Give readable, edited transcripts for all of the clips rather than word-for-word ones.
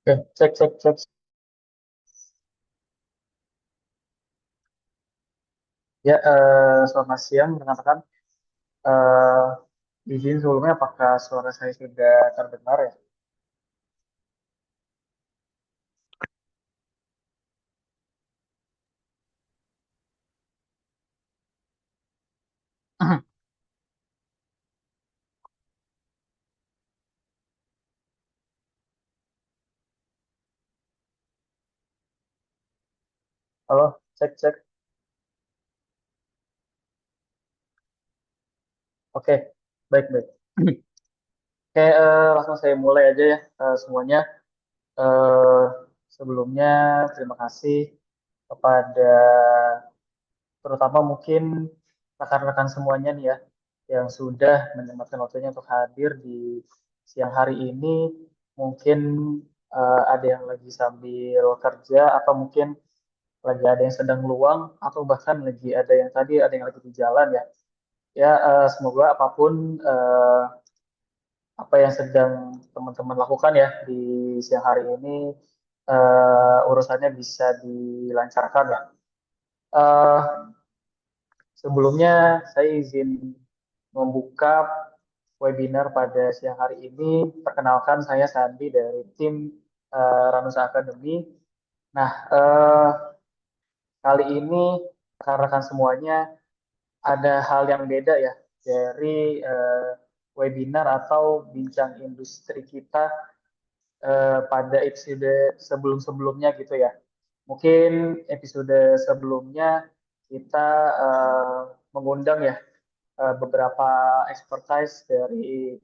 Oke, cek, cek, cek. Ya, selamat siang, rekan-rekan. Eh, izin sebelumnya, apakah suara saya sudah terdengar ya? Halo, cek, cek. Oke, baik, baik. Oke, langsung saya mulai aja ya, semuanya. Eh, sebelumnya, terima kasih kepada terutama mungkin rekan-rekan semuanya nih ya, yang sudah menyempatkan waktunya untuk hadir di siang hari ini. Mungkin ada yang lagi sambil kerja, atau mungkin lagi ada yang sedang luang, atau bahkan lagi ada yang tadi ada yang lagi di jalan ya. Ya, semoga apapun apa yang sedang teman-teman lakukan ya di siang hari ini, urusannya bisa dilancarkan ya. Eh, sebelumnya saya izin membuka webinar pada siang hari ini. Perkenalkan, saya Sandi dari tim Ranusa Academy. Nah, kali ini rekan-rekan semuanya ada hal yang beda ya dari webinar atau bincang industri kita pada episode sebelum-sebelumnya gitu ya. Mungkin episode sebelumnya kita mengundang ya beberapa expertise dari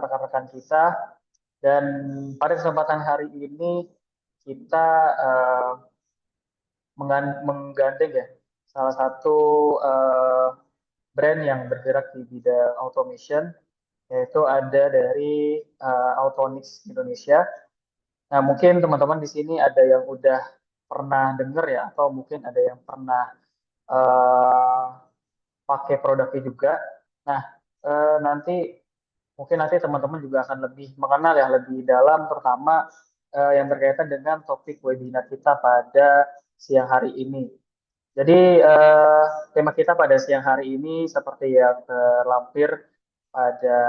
rekan-rekan kita, dan pada kesempatan hari ini kita uh, menggandeng ya salah satu uh, brand yang bergerak di bidang automation, yaitu ada dari Autonix Indonesia. Nah, mungkin teman-teman di sini ada yang udah pernah dengar ya, atau mungkin ada yang pernah uh, pakai produknya juga. Nah, nanti mungkin nanti teman-teman juga akan lebih mengenal ya lebih dalam, terutama yang berkaitan dengan topik webinar kita pada siang hari ini. Jadi tema kita pada siang hari ini seperti yang terlampir pada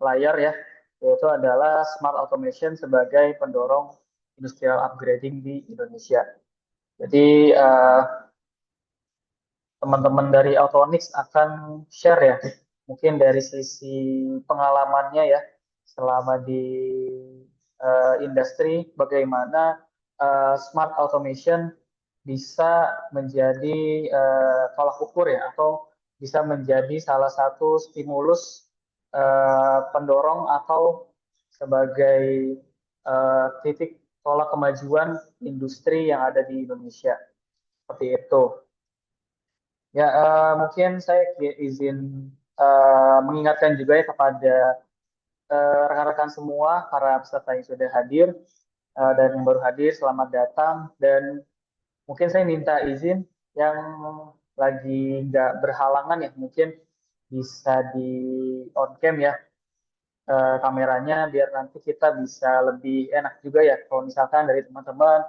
layar ya, yaitu adalah Smart Automation sebagai pendorong industrial upgrading di Indonesia. Jadi teman-teman dari Autonix akan share ya, mungkin dari sisi pengalamannya ya, selama di industri, bagaimana smart automation bisa menjadi tolak ukur ya, atau bisa menjadi salah satu stimulus pendorong atau sebagai titik tolak kemajuan industri yang ada di Indonesia. Seperti itu. Ya, mungkin saya izin mengingatkan juga ya kepada rekan-rekan semua, para peserta yang sudah hadir dan yang baru hadir, selamat datang. Dan mungkin saya minta izin yang lagi nggak berhalangan ya, mungkin bisa di on cam ya kameranya, biar nanti kita bisa lebih enak juga ya kalau misalkan dari teman-teman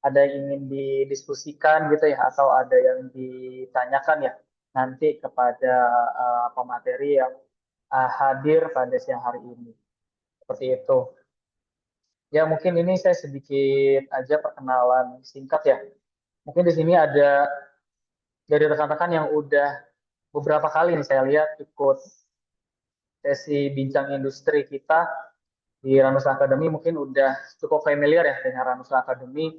ada yang ingin didiskusikan gitu ya, atau ada yang ditanyakan ya nanti kepada pemateri yang hadir pada siang hari ini. Seperti itu. Ya, mungkin ini saya sedikit aja perkenalan singkat ya. Mungkin di sini ada dari rekan-rekan yang udah beberapa kali nih saya lihat ikut sesi bincang industri kita di Ranusa Academy, mungkin udah cukup familiar ya dengan Ranusa Academy,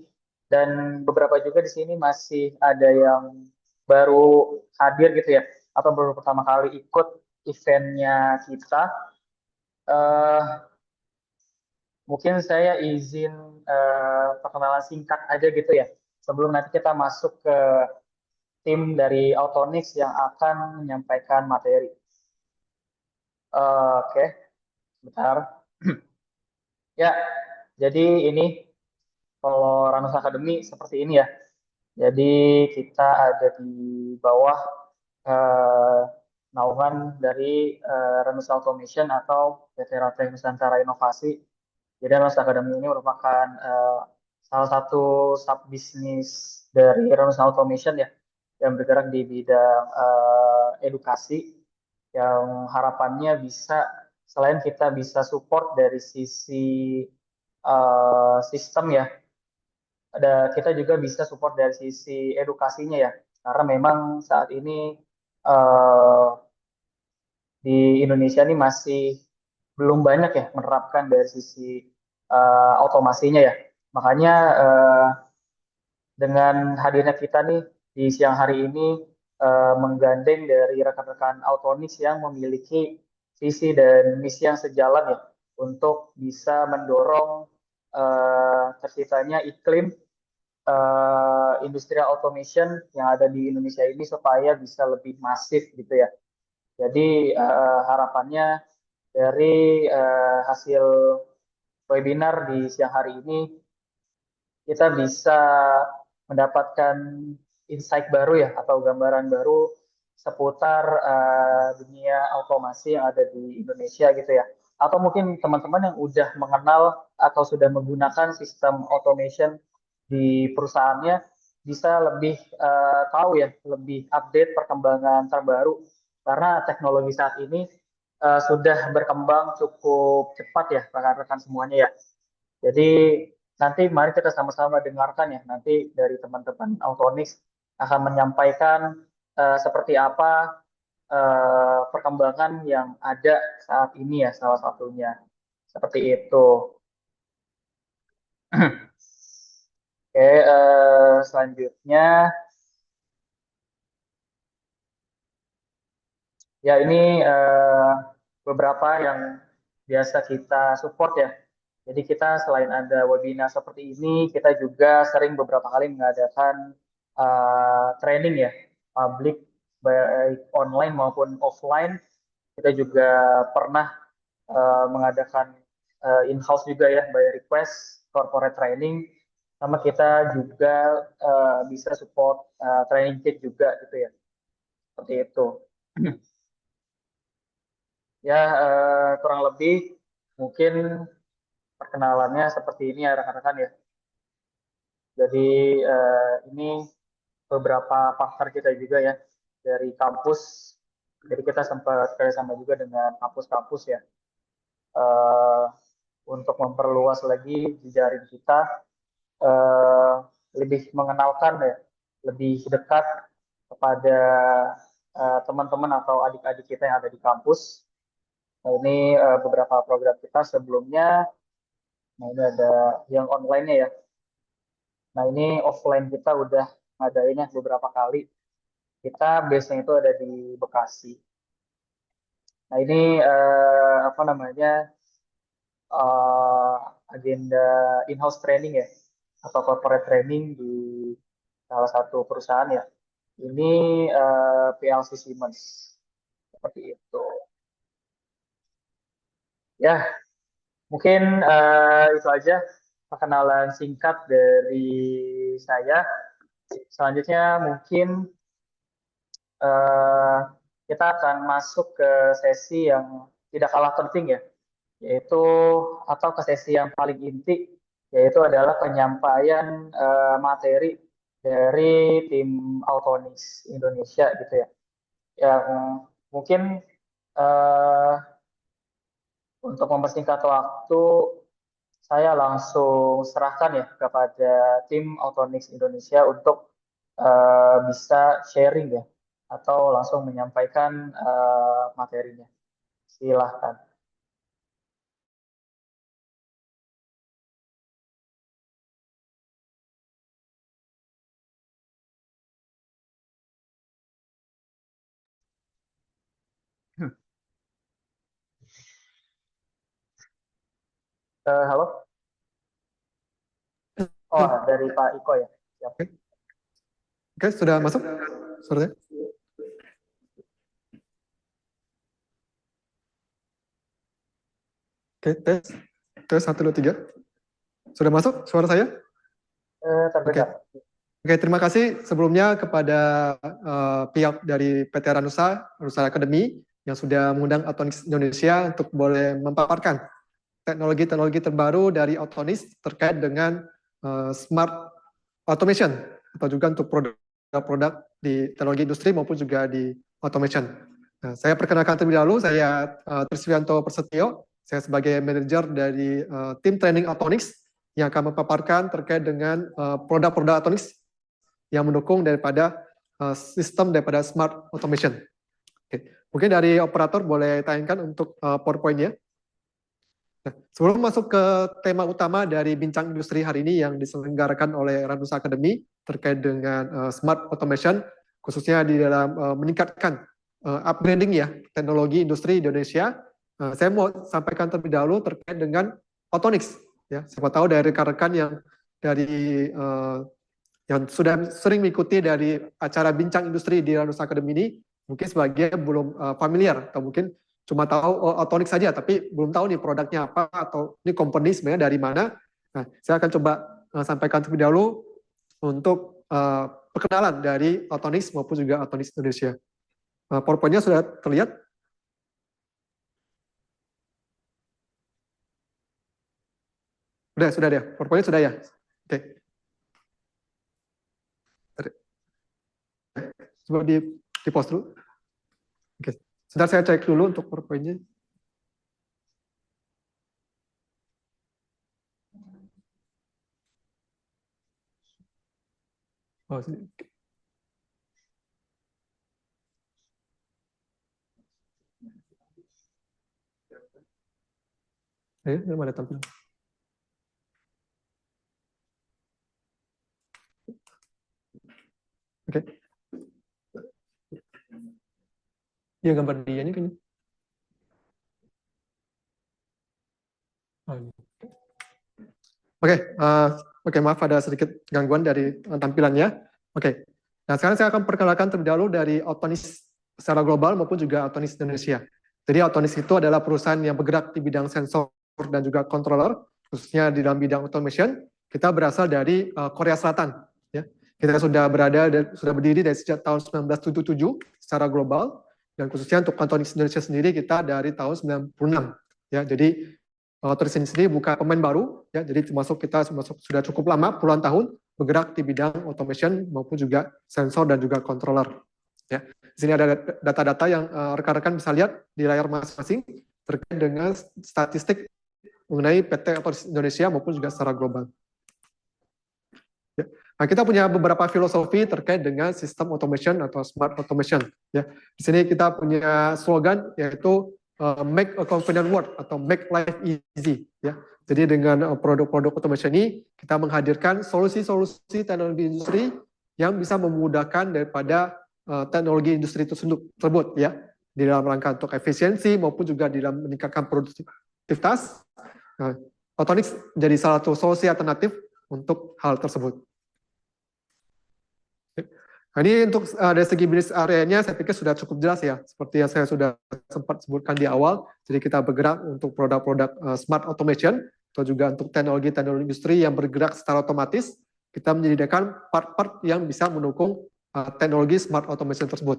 dan beberapa juga di sini masih ada yang baru hadir gitu ya, atau baru pertama kali ikut eventnya kita. Eh, mungkin saya izin perkenalan singkat aja gitu ya, sebelum nanti kita masuk ke tim dari Autonix yang akan menyampaikan materi. Oke, bentar. Ya, jadi ini kalau Ranus Academy seperti ini ya. Jadi kita ada di bawah eh, naungan dari Ranus Automation atau PT Rate Nusantara Inovasi, Jadi Ranus Academy ini merupakan salah satu sub bisnis dari Ranus Automation ya, yang bergerak di bidang edukasi, yang harapannya bisa selain kita bisa support dari sisi sistem ya, kita juga bisa support dari sisi edukasinya ya, karena memang saat ini eh, di Indonesia ini masih belum banyak ya menerapkan dari sisi otomasinya ya. Makanya dengan hadirnya kita nih di siang hari ini menggandeng dari rekan-rekan Autonix yang memiliki visi dan misi yang sejalan ya untuk bisa mendorong terciptanya iklim industrial automation yang ada di Indonesia ini supaya bisa lebih masif gitu ya. Jadi harapannya dari hasil webinar di siang hari ini kita bisa mendapatkan insight baru ya atau gambaran baru seputar dunia otomasi yang ada di Indonesia gitu ya. Atau mungkin teman-teman yang udah mengenal atau sudah menggunakan sistem automation di perusahaannya bisa lebih tahu ya, lebih update perkembangan terbaru karena teknologi saat ini sudah berkembang cukup cepat ya rekan-rekan semuanya ya. Jadi nanti mari kita sama-sama dengarkan ya nanti dari teman-teman Autonix akan menyampaikan seperti apa perkembangan yang ada saat ini ya salah satunya seperti itu. Oke, selanjutnya ya ini beberapa yang biasa kita support ya. Jadi kita selain ada webinar seperti ini, kita juga sering beberapa kali mengadakan training ya, publik baik online maupun offline. Kita juga pernah mengadakan in-house juga ya, by request corporate training. Sama kita juga bisa support training kit juga gitu ya, seperti itu. Ya, kurang lebih mungkin perkenalannya seperti ini ya rekan-rekan ya. Jadi ini beberapa partner kita juga ya dari kampus. Jadi kita sempat kerjasama juga dengan kampus-kampus ya eh, untuk memperluas lagi jejaring kita, eh, lebih mengenalkan ya, lebih dekat kepada teman-teman atau adik-adik kita yang ada di kampus. Nah, ini beberapa program kita sebelumnya. Nah, ini ada yang online-nya ya. Nah, ini offline kita udah ngadainnya beberapa kali. Kita biasanya itu ada di Bekasi. Nah, ini apa namanya eh, agenda in-house training ya atau corporate training di salah satu perusahaan ya. Ini PLC Siemens seperti itu. Ya, mungkin itu aja perkenalan singkat dari saya. Selanjutnya mungkin eh, kita akan masuk ke sesi yang tidak kalah penting ya, yaitu atau ke sesi yang paling inti, yaitu adalah penyampaian materi dari tim Autonix Indonesia gitu ya. Yang mungkin eh, untuk mempersingkat waktu, saya langsung serahkan ya kepada tim Autonix Indonesia untuk bisa sharing ya atau langsung menyampaikan materinya. Silahkan. Halo? Oh, dari Pak Iko ya. Siap. Oke, sudah masuk suaranya? Oke, tes. Tes 1, 2, 3. Sudah masuk suara saya? Terdengar. Oke, terima kasih sebelumnya kepada pihak dari PT Ranusa Academy yang sudah mengundang Autonix Indonesia untuk boleh memaparkan teknologi-teknologi terbaru dari Autonis terkait dengan smart automation atau juga untuk produk-produk di teknologi industri maupun juga di automation. Nah, saya perkenalkan terlebih dahulu, saya Triswianto Persetio, saya sebagai manajer dari tim training Autonis yang akan memaparkan terkait dengan produk-produk Autonis yang mendukung daripada sistem daripada smart automation. Oke. Mungkin dari operator boleh tayangkan untuk PowerPoint-nya. Nah, sebelum masuk ke tema utama dari Bincang Industri hari ini yang diselenggarakan oleh Randus Academy terkait dengan smart automation, khususnya di dalam meningkatkan upgrading ya teknologi industri Indonesia, saya mau sampaikan terlebih dahulu terkait dengan Autonis. Ya, siapa tahu dari rekan-rekan yang dari yang sudah sering mengikuti dari acara Bincang Industri di Randus Academy ini, mungkin sebagian belum familiar atau mungkin cuma tahu Autonis saja, tapi belum tahu nih produknya apa atau ini company sebenarnya dari mana. Nah, saya akan coba sampaikan terlebih dahulu untuk perkenalan dari Autonis maupun juga Autonis Indonesia. PowerPoint-nya sudah terlihat? Sudah deh. PowerPoint-nya sudah ya? Oke. Coba di post dulu. Oke. Sebentar saya cek dulu untuk PowerPoint-nya. Oh, sini. Belum ada tampil. Oke. Ya gambar dia ini kan. Oke, maaf ada sedikit gangguan dari tampilannya. Oke. Nah, sekarang saya akan perkenalkan terlebih dahulu dari Autonis secara global maupun juga Autonis Indonesia. Jadi Autonis itu adalah perusahaan yang bergerak di bidang sensor dan juga controller, khususnya di dalam bidang automation. Kita berasal dari Korea Selatan. Ya. Kita sudah berdiri dari sejak tahun 1977 secara global, dan khususnya untuk Autonis Indonesia sendiri kita dari tahun 96. Ya, jadi Autonis ini sendiri bukan pemain baru, ya, jadi kita sudah cukup lama, puluhan tahun bergerak di bidang automation maupun juga sensor dan juga controller. Ya. Di sini ada data-data yang rekan-rekan bisa lihat di layar masing-masing terkait dengan statistik mengenai PT Autonis Indonesia maupun juga secara global. Ya. Nah, kita punya beberapa filosofi terkait dengan sistem automation atau smart automation. Ya. Di sini kita punya slogan yaitu make a confident world atau make life easy. Ya. Jadi dengan produk-produk automation ini kita menghadirkan solusi-solusi teknologi industri yang bisa memudahkan daripada teknologi industri tersebut ya, di dalam rangka untuk efisiensi maupun juga di dalam meningkatkan produktivitas. Nah, Autonis jadi salah satu solusi alternatif untuk hal tersebut. Nah, ini untuk dari segi bisnis areanya saya pikir sudah cukup jelas ya, seperti yang saya sudah sempat sebutkan di awal. Jadi kita bergerak untuk produk-produk smart automation atau juga untuk teknologi-teknologi industri yang bergerak secara otomatis. Kita menyediakan part-part yang bisa mendukung teknologi smart automation tersebut.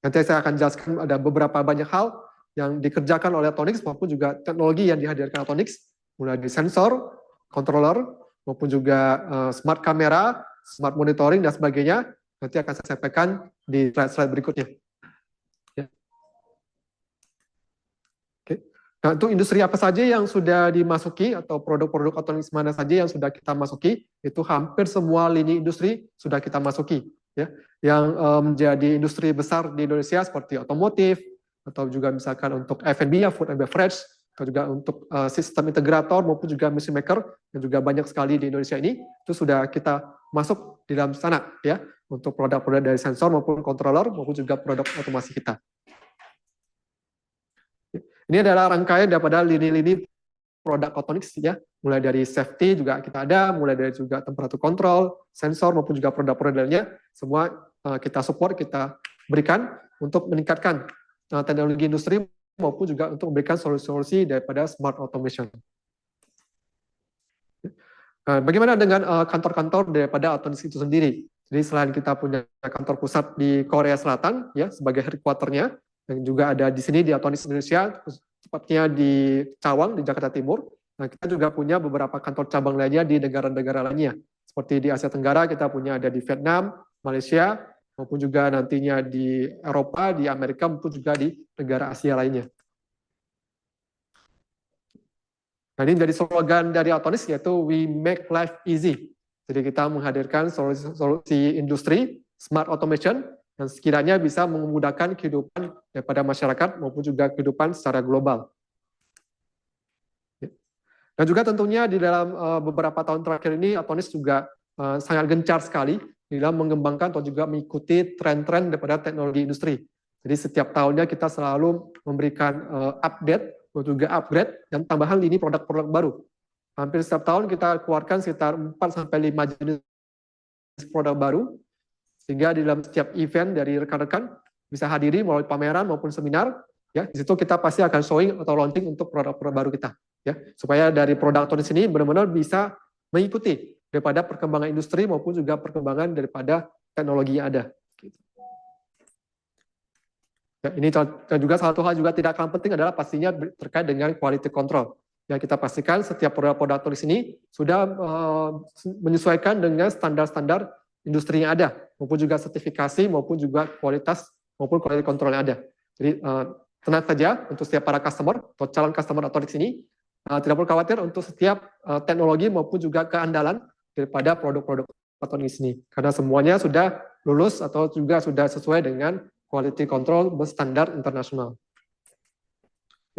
Nanti saya akan jelaskan ada beberapa banyak hal yang dikerjakan oleh Autonis maupun juga teknologi yang dihadirkan Autonis, mulai dari sensor, controller, maupun juga smart kamera, smart monitoring dan sebagainya. Nanti akan saya sampaikan di slide berikutnya. Ya. Oke. Nah, untuk industri apa saja yang sudah dimasuki atau produk-produk Autonis mana saja yang sudah kita masuki, itu hampir semua lini industri sudah kita masuki. Ya. Yang menjadi industri besar di Indonesia seperti otomotif, atau juga misalkan untuk F&B, food and beverage, atau juga untuk sistem integrator maupun juga machine maker, yang juga banyak sekali di Indonesia ini, itu sudah kita masuk di dalam sana ya, untuk produk-produk dari sensor maupun controller maupun juga produk otomasi kita. Ini adalah rangkaian daripada lini-lini produk Autonis ya, mulai dari safety juga kita ada, mulai dari juga temperatur control, sensor maupun juga produk-produk lainnya, semua kita support, kita berikan untuk meningkatkan teknologi industri maupun juga untuk memberikan solusi-solusi daripada smart automation. Bagaimana dengan kantor-kantor daripada Autonis itu sendiri? Jadi selain kita punya kantor pusat di Korea Selatan ya sebagai headquarter-nya, dan juga ada di sini di Autonis Indonesia, tepatnya di Cawang di Jakarta Timur. Nah, kita juga punya beberapa kantor cabang lainnya di negara-negara lainnya. Seperti di Asia Tenggara kita punya ada di Vietnam, Malaysia, maupun juga nantinya di Eropa, di Amerika, maupun juga di negara Asia lainnya. Nah, ini jadi slogan dari Autonis yaitu We Make Life Easy. Jadi kita menghadirkan solusi industri, smart automation, yang sekiranya bisa memudahkan kehidupan daripada masyarakat maupun juga kehidupan secara global. Dan juga tentunya di dalam beberapa tahun terakhir ini Autonis juga sangat gencar sekali di dalam mengembangkan atau juga mengikuti tren-tren daripada teknologi industri. Jadi setiap tahunnya kita selalu memberikan update atau juga upgrade dan tambahan lini produk-produk baru. Hampir setiap tahun kita keluarkan sekitar 4-5 jenis produk baru, sehingga di dalam setiap event dari rekan-rekan bisa hadiri melalui pameran maupun seminar. Ya, di situ kita pasti akan showing atau launching untuk produk-produk baru kita, ya, supaya dari produk Autonis ini benar-benar bisa mengikuti daripada perkembangan industri maupun juga perkembangan daripada teknologi yang ada. Ya, ini dan juga satu hal juga tidak kalah penting adalah pastinya terkait dengan quality control. Yang kita pastikan setiap produk-produk Autonis ini sudah menyesuaikan dengan standar-standar industri yang ada, maupun juga sertifikasi maupun juga kualitas maupun quality control yang ada. Jadi tenang saja untuk setiap para customer atau calon customer Autonis ini tidak perlu khawatir untuk setiap teknologi maupun juga keandalan daripada produk-produk Autonis ini, karena semuanya sudah lulus atau juga sudah sesuai dengan quality control berstandar internasional.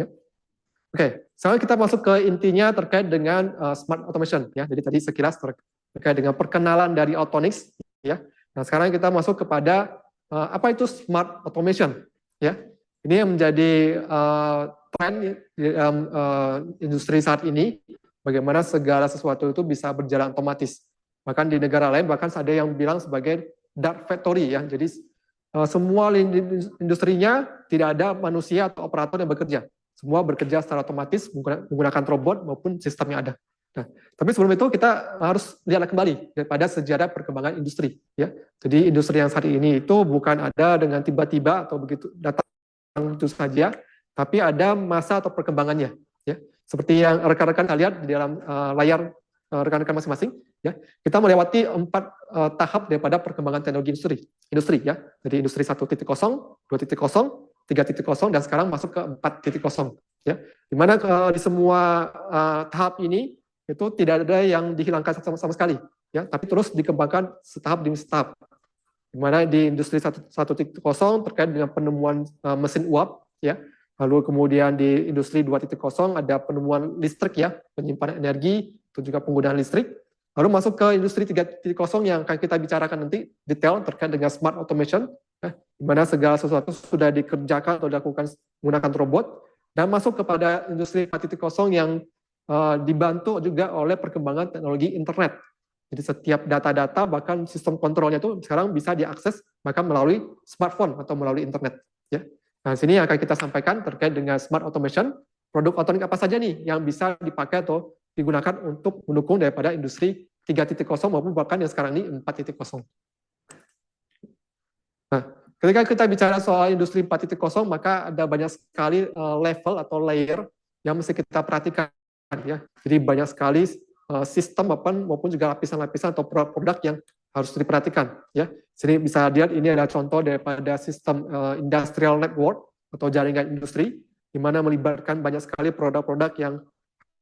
Ya. Oke, sekarang kita masuk ke intinya terkait dengan smart automation. Ya, jadi tadi sekilas terkait dengan perkenalan dari Autonis. Ya, nah sekarang kita masuk kepada apa itu smart automation. Ya, ini yang menjadi tren di dalam industri saat ini, bagaimana segala sesuatu itu bisa berjalan otomatis. Bahkan di negara lain bahkan ada yang bilang sebagai dark factory, ya. Jadi semua industrinya tidak ada manusia atau operator yang bekerja. Semua bekerja secara otomatis menggunakan robot maupun sistem yang ada. Nah, tapi sebelum itu kita harus lihat kembali daripada sejarah perkembangan industri. Ya, jadi industri yang saat ini itu bukan ada dengan tiba-tiba atau begitu datang itu saja, tapi ada masa atau perkembangannya. Ya, seperti yang rekan-rekan lihat di dalam layar rekan-rekan masing-masing. Ya, kita melewati 4 tahap daripada perkembangan teknologi industri, ya. Jadi industri 1.0, 2.0, 3.0, dan sekarang masuk ke 4.0, ya. Di mana di semua tahap ini itu tidak ada yang dihilangkan sama sekali, ya, tapi terus dikembangkan setahap demi setahap. Di mana di industri 1.0 terkait dengan penemuan mesin uap, ya. Lalu kemudian di industri 2.0 ada penemuan listrik, ya, penyimpanan energi, itu juga penggunaan listrik. Lalu masuk ke industri 3.0 yang akan kita bicarakan nanti detail terkait dengan smart automation, ya, di mana segala sesuatu sudah dikerjakan atau dilakukan menggunakan robot, dan masuk kepada industri 4.0 yang dibantu juga oleh perkembangan teknologi internet. Jadi setiap data-data bahkan sistem kontrolnya itu sekarang bisa diakses bahkan melalui smartphone atau melalui internet. Ya. Nah, sini yang akan kita sampaikan terkait dengan smart automation, produk Autonis apa saja nih yang bisa dipakai atau digunakan untuk mendukung daripada industri 3.0 maupun bahkan yang sekarang ini 4.0. Nah, ketika kita bicara soal industri 4.0, maka ada banyak sekali level atau layer yang mesti kita perhatikan, ya. Jadi banyak sekali sistem maupun juga lapisan-lapisan atau produk-produk yang harus diperhatikan, ya. Sini bisa lihat ini adalah contoh daripada sistem industrial network atau jaringan industri, di mana melibatkan banyak sekali produk-produk yang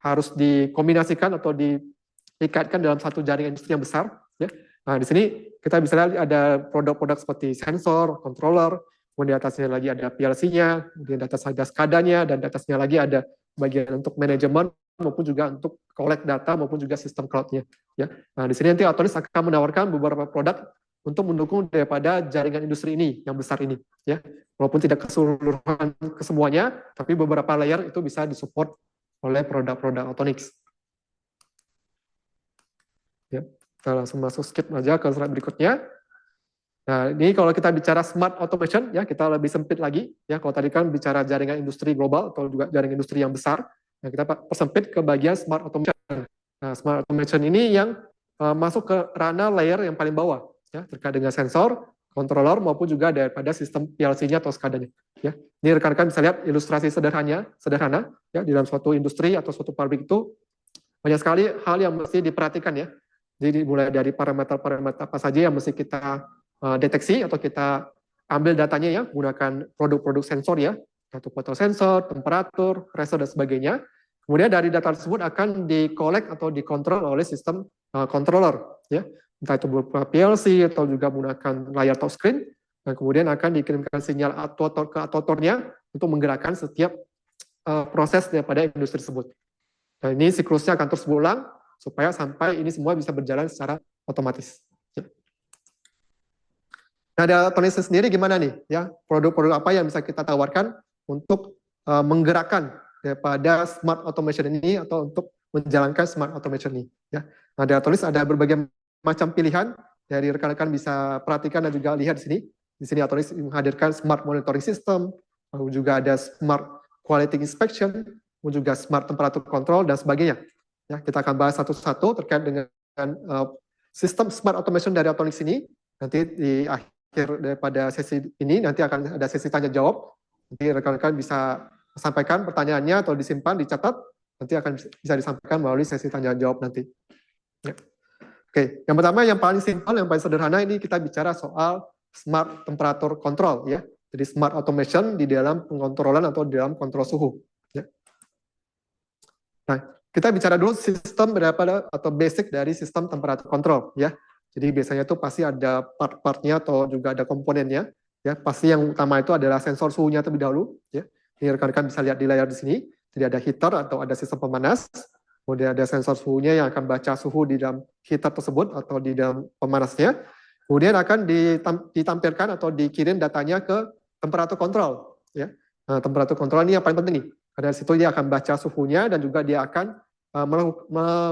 harus dikombinasikan atau dikaitkan dalam satu jaringan industri yang besar. Ya. Nah, di sini kita bisa lihat ada produk-produk seperti sensor, controller, kemudian di atasnya lagi ada PLC-nya, kemudian di atas ada SCADA-nya, dan di atasnya lagi ada bagian untuk manajemen maupun juga untuk collect data maupun juga sistem cloud-nya. Ya. Nah, di sini nanti Autonis akan menawarkan beberapa produk untuk mendukung daripada jaringan industri ini yang besar ini. Ya. Walaupun tidak keseluruhan kesemuanya, tapi beberapa layer itu bisa disupport oleh produk-produk Autonis. Ya, kita langsung masuk skip aja ke slide berikutnya. Nah, ini kalau kita bicara smart automation, ya kita lebih sempit lagi. Ya, kalau tadi kan bicara jaringan industri global atau juga jaringan industri yang besar, nah kita persempit ke bagian smart automation. Nah, smart automation ini yang masuk ke ranah layer yang paling bawah, ya, terkait dengan sensor, controller maupun juga daripada sistem PLC-nya atau SCADA-nya. Ya, ini rekan-rekan bisa lihat ilustrasi sederhana, ya, di dalam suatu industri atau suatu pabrik itu banyak sekali hal yang mesti diperhatikan ya. Jadi mulai dari parameter-parameter apa saja yang mesti kita deteksi atau kita ambil datanya ya, menggunakan produk-produk sensor ya, yaitu fotosensor, temperatur, pressure, dan sebagainya. Kemudian dari data tersebut akan di-collect atau dikontrol oleh sistem controller, ya, entah itu berupa PLC atau juga menggunakan layar touchscreen, dan kemudian akan dikirimkan sinyal actuator ke actuatornya untuk menggerakkan setiap proses daripada industri tersebut. Nah, ini siklusnya akan terus berulang supaya sampai ini semua bisa berjalan secara otomatis. Nah, ada Autonis sendiri gimana nih? Ya, produk-produk apa yang bisa kita tawarkan untuk menggerakkan daripada smart automation ini atau untuk menjalankan smart automation ini? Ya, nah, di Autonis ada berbagai macam pilihan, dari rekan-rekan bisa perhatikan dan juga lihat di sini. Di sini Autonis menghadirkan smart monitoring system, lalu juga ada smart quality inspection, juga smart temperature control dan sebagainya. Ya, kita akan bahas satu-satu terkait dengan sistem smart automation dari Autonis ini. Nanti di akhir daripada sesi ini nanti akan ada sesi tanya jawab. Nanti rekan-rekan bisa sampaikan pertanyaannya atau disimpan, dicatat. Nanti akan bisa disampaikan melalui sesi tanya jawab nanti. Ya. Oke, yang pertama yang paling simpel, yang paling sederhana ini kita bicara soal smart temperature control ya. Jadi smart automation di dalam pengontrolan atau di dalam kontrol suhu. Ya. Nah, kita bicara dulu sistem daripada atau basic dari sistem temperature control ya. Jadi biasanya itu pasti ada part-partnya atau juga ada komponennya. Ya, pasti yang utama itu adalah sensor suhunya terlebih dahulu. Ya, ini rekan-rekan bisa lihat di layar di sini. Jadi ada heater atau ada sistem pemanas. Kemudian ada sensor suhunya yang akan baca suhu di dalam heater tersebut atau di dalam pemanasnya. Kemudian akan ditampilkan atau dikirim datanya ke temperature control. Ya, nah, temperature control ini yang paling penting nih. Karena di situ dia akan baca suhunya dan juga dia akan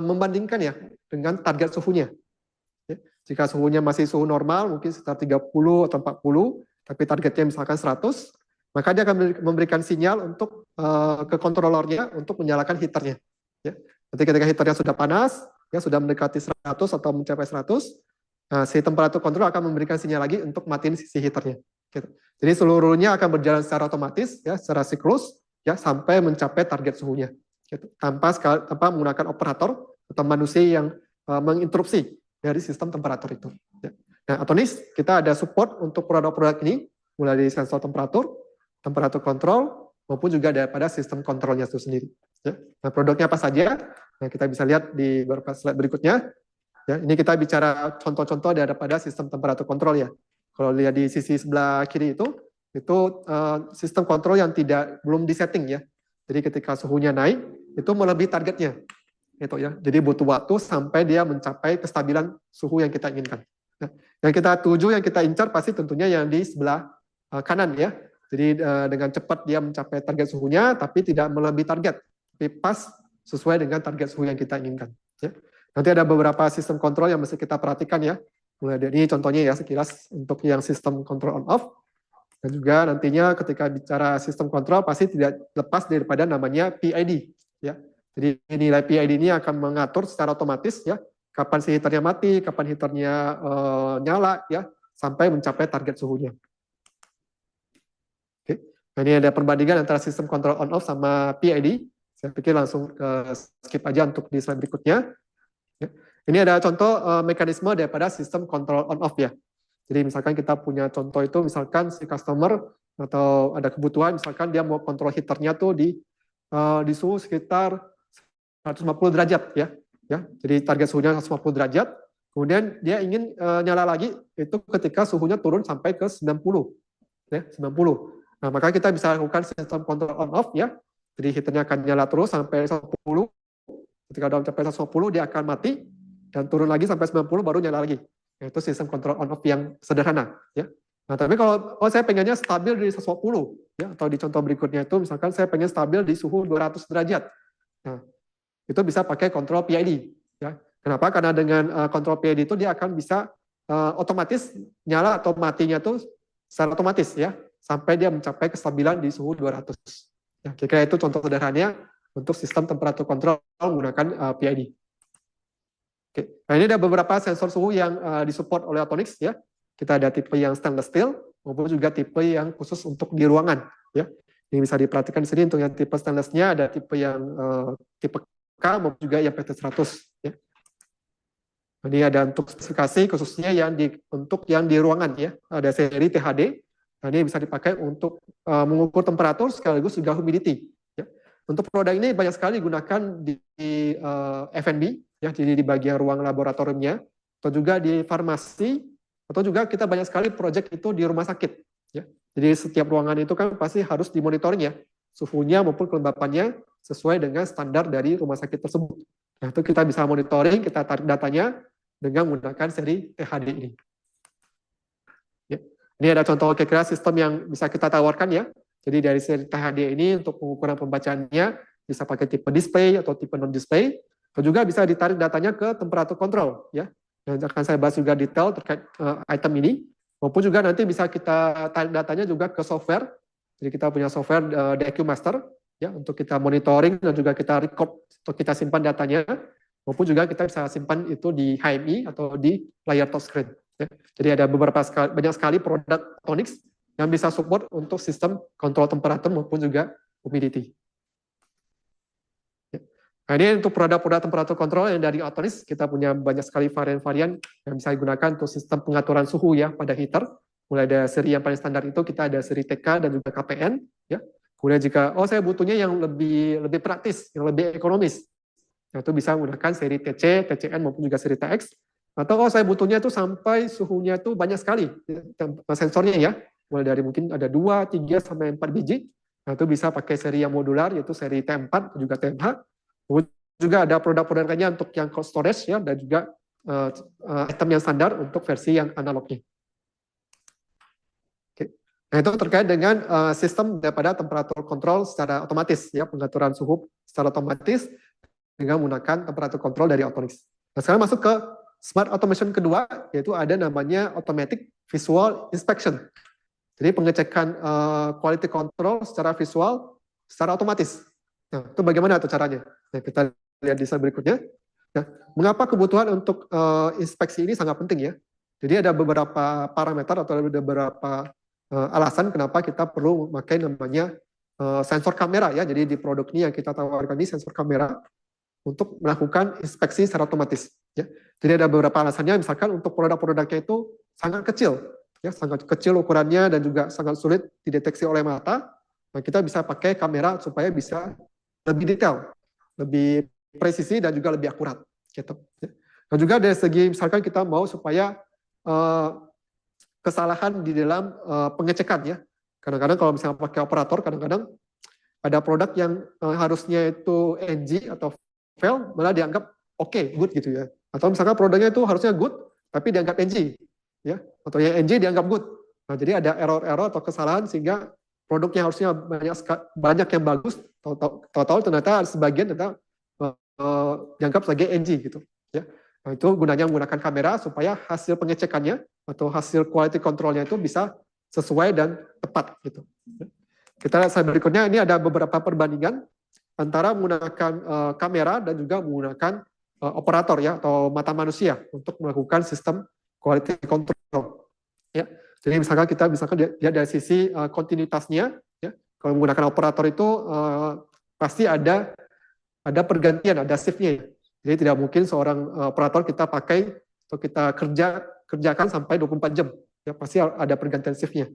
membandingkan ya dengan target suhunya. Jika suhunya masih suhu normal, mungkin sekitar 30 atau 40, tapi targetnya misalkan 100, maka dia akan memberikan sinyal untuk ke controllernya untuk menyalakan heaternya. Ya. Nanti ketika heaternya sudah panas, ya sudah mendekati 100 atau mencapai 100, si temperature control akan memberikan sinyal lagi untuk matiin si heaternya. Gitu. Jadi seluruhnya akan berjalan secara otomatis, ya, secara siklus, ya, sampai mencapai target suhunya. Gitu. Tanpa menggunakan operator atau manusia yang menginterupsi dari sistem temperatur itu. Ya. Nah, Autonis kita ada support untuk produk-produk ini, mulai dari sensor temperatur, temperatur kontrol, maupun juga daripada sistem kontrolnya itu sendiri. Ya. Nah, produknya apa saja? Nah, kita bisa lihat di beberapa slide berikutnya. Ya, ini kita bicara contoh-contoh daripada sistem temperatur kontrol ya. Kalau lihat di sisi sebelah kiri itu sistem kontrol yang belum disetting ya. Jadi ketika suhunya naik, itu melebihi targetnya. Gitu ya. Jadi butuh waktu sampai dia mencapai kestabilan suhu yang kita inginkan. Nah, yang kita tuju, yang kita incar pasti tentunya yang di sebelah kanan ya. Jadi dengan cepat dia mencapai target suhunya, tapi tidak melebihi target, tapi pas sesuai dengan target suhu yang kita inginkan. Ya. Nanti ada beberapa sistem kontrol yang mesti kita perhatikan ya. Mulai dari ini contohnya ya sekilas untuk yang sistem kontrol on off. Dan juga nantinya ketika bicara sistem kontrol pasti tidak lepas daripada namanya PID ya. Jadi nilai PID ini akan mengatur secara otomatis ya kapan si heaternya mati, kapan heaternya nyala ya sampai mencapai target suhunya. Oke. Nah, ini ada perbandingan antara sistem kontrol on off sama PID. Saya pikir langsung skip aja untuk di slide berikutnya. Ya. Ini ada contoh mekanisme daripada sistem kontrol on off ya. Jadi misalkan kita punya contoh itu misalkan si customer atau ada kebutuhan misalkan dia mau kontrol heaternya tuh di suhu sekitar 150 derajat ya. Jadi target suhunya 150 derajat. Kemudian dia ingin nyala lagi itu ketika suhunya turun sampai ke 90 ya, 90. Nah, maka kita bisa lakukan sistem kontrol on off ya. Jadi heaternya akan nyala terus sampai 110. Ketika udah mencapai 110 dia akan mati dan turun lagi sampai 90 baru nyala lagi. Itu sistem kontrol on off yang sederhana ya. Nah, tapi kalau saya pengennya stabil di 110 ya, atau di contoh berikutnya itu misalkan saya pengen stabil di suhu 200 derajat. Nah, itu bisa pakai kontrol PID ya. Kenapa? Karena dengan kontrol PID itu dia akan bisa otomatis nyala atau matinya itu secara otomatis ya sampai dia mencapai kestabilan di suhu 200. Ya, kira-kira itu contoh sederhananya untuk sistem temperatur kontrol menggunakan PID. Oke. Nah, ini ada beberapa sensor suhu yang disupport oleh Autonis ya. Kita ada tipe yang stainless steel maupun juga tipe yang khusus untuk di ruangan ya. Ini bisa diperhatikan di sini untuk yang tipe stainlessnya ada tipe yang tipe maupun juga yang PT100. Ya. Ini ada untuk spesifikasi khususnya untuk yang di ruangan ya, ada seri THD. Nah, ini bisa dipakai untuk mengukur temperatur sekaligus juga humidity. Ya. Untuk produk ini banyak sekali digunakan di F&B, ya, jadi di bagian ruang laboratoriumnya, atau juga di farmasi, atau juga kita banyak sekali proyek itu di rumah sakit. Ya. Jadi setiap ruangan itu kan pasti harus dimonitoring ya, suhunya maupun kelembapannya sesuai dengan standar dari rumah sakit tersebut. Nah, itu kita bisa monitoring, kita tarik datanya dengan menggunakan seri THD ini. Ya. Ini ada contoh kira-kira sistem yang bisa kita tawarkan ya. Jadi dari seri THD ini untuk pengukuran pembacaannya bisa pakai tipe display atau tipe non-display, atau juga bisa ditarik datanya ke temperatur control ya. Yang akan saya bahas juga detail terkait item ini, maupun juga nanti bisa kita tarik datanya juga ke software. Jadi kita punya software DQ Master ya untuk kita monitoring dan juga kita record atau kita simpan datanya, maupun juga kita bisa simpan itu di HMI atau di layar touchscreen. Ya. Jadi ada banyak sekali produk Autonics yang bisa support untuk sistem kontrol temperatur maupun juga humidity. Ya. Nah, ini untuk produk-produk temperatur kontrol yang dari Autonics, kita punya banyak sekali varian-varian yang bisa digunakan untuk sistem pengaturan suhu ya pada heater. Mulai dari seri yang paling standar itu kita ada seri TK dan juga KPN. Ya. Kemudian jika saya butuhnya yang lebih praktis, yang lebih ekonomis, itu bisa menggunakan seri TC, TCN maupun juga seri TX. Atau saya butuhnya itu sampai suhunya itu banyak sekali sensornya ya. Mulai dari mungkin ada 2, 3 sampai 4 biji. Nah, itu bisa pakai seri yang modular yaitu seri T4 juga TMH. Kemudian juga ada produk-produk lainnya untuk yang cold storage ya dan juga item yang standar untuk versi yang analognya. Nah, itu terkait dengan sistem daripada temperatur kontrol secara otomatis ya, pengaturan suhu secara otomatis dengan menggunakan temperatur kontrol dari Autonics. Nah, sekarang masuk ke smart automation kedua, yaitu ada namanya automatic visual inspection. Jadi pengecekan quality control secara visual, secara otomatis. Nah, itu bagaimana itu caranya? Nah, kita lihat di slide berikutnya. Nah, mengapa kebutuhan untuk inspeksi ini sangat penting ya? Jadi ada beberapa parameter atau ada beberapa alasan kenapa kita perlu memakai namanya sensor kamera ya. Jadi di produk ini yang kita tawarkan ini sensor kamera untuk melakukan inspeksi secara otomatis. Ya. Jadi ada beberapa alasannya, misalkan untuk produk-produknya itu sangat kecil, ya sangat kecil ukurannya dan juga sangat sulit dideteksi oleh mata. Nah, kita bisa pakai kamera supaya bisa lebih detail, lebih presisi dan juga lebih akurat. Gitu. Ya. Dan juga dari segi misalkan kita mau supaya kesalahan di dalam pengecekan ya. Kadang-kadang kalau misalnya pakai operator, kadang-kadang ada produk yang harusnya itu NG atau fail malah dianggap oke, good gitu ya. Atau misalkan produknya itu harusnya good tapi dianggap NG ya, atau yang NG dianggap good. Nah, jadi ada error-error atau kesalahan sehingga produknya harusnya banyak yang bagus, tahu-tahu ternyata sebagian ternyata dianggap sebagai NG gitu ya. Nah, itu gunanya menggunakan kamera supaya hasil pengecekannya atau hasil quality controlnya itu bisa sesuai dan tepat gitu. Kita lihat slide berikutnya, ini ada beberapa perbandingan antara menggunakan kamera dan juga menggunakan operator ya atau mata manusia untuk melakukan sistem quality control. Ya, jadi misalkan kita lihat dari sisi kontinuitasnya, ya, kalau menggunakan operator itu pasti ada pergantian, ada shift-nya. Ya. Jadi tidak mungkin seorang operator kita pakai atau kita kerjakan sampai 24 jam. Ya, pasti ada pergantian shift-nya.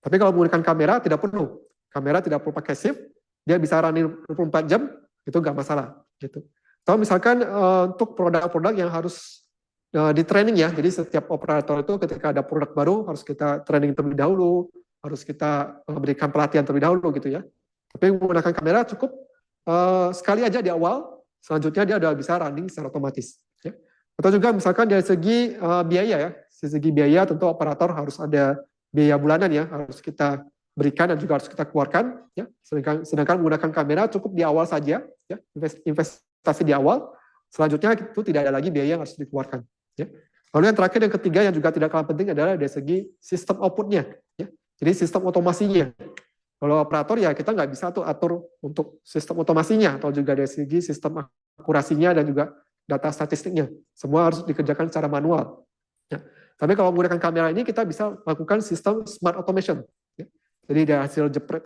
Tapi kalau menggunakan kamera tidak perlu. Kamera tidak perlu pakai shift. Dia bisa running 24 jam, itu nggak masalah. Gitu. Atau misalkan untuk produk-produk yang harus di training ya, jadi setiap operator itu ketika ada produk baru harus kita training terlebih dahulu, harus kita berikan pelatihan terlebih dahulu gitu ya. Tapi menggunakan kamera cukup sekali aja di awal, selanjutnya dia udah bisa running secara otomatis. Ya. Atau juga misalkan dari segi biaya ya, dari segi biaya tentu operator harus ada biaya bulanan ya, harus kita berikan dan juga harus kita keluarkan ya. Sedangkan menggunakan kamera cukup di awal saja ya, investasi di awal, selanjutnya itu tidak ada lagi biaya yang harus dikeluarkan ya. Lalu yang terakhir yang ketiga yang juga tidak kalah penting adalah dari segi sistem outputnya ya. Jadi sistem otomasinya. Kalau operator ya kita nggak bisa tuh atur untuk sistem otomasinya atau juga dari segi sistem akurasinya dan juga data statistiknya. Semua harus dikerjakan secara manual. Ya. Tapi kalau menggunakan kamera ini kita bisa melakukan sistem smart automation. Ya. Jadi dari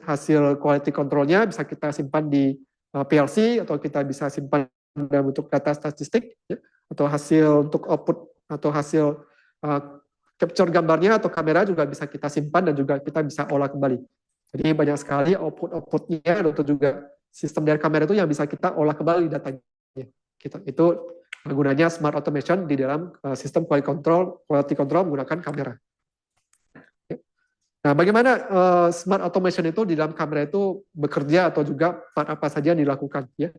hasil quality controlnya bisa kita simpan di PLC atau kita bisa simpan dalam bentuk data statistik, ya, atau hasil untuk output atau hasil capture gambarnya atau kamera juga bisa kita simpan dan juga kita bisa olah kembali. Jadi banyak sekali outputnya atau juga sistem dari kamera itu yang bisa kita olah kembali datanya. Itu gunanya smart automation di dalam sistem quality control menggunakan kamera. Nah, bagaimana smart automation itu di dalam kamera itu bekerja atau juga apa saja yang dilakukan? Ya,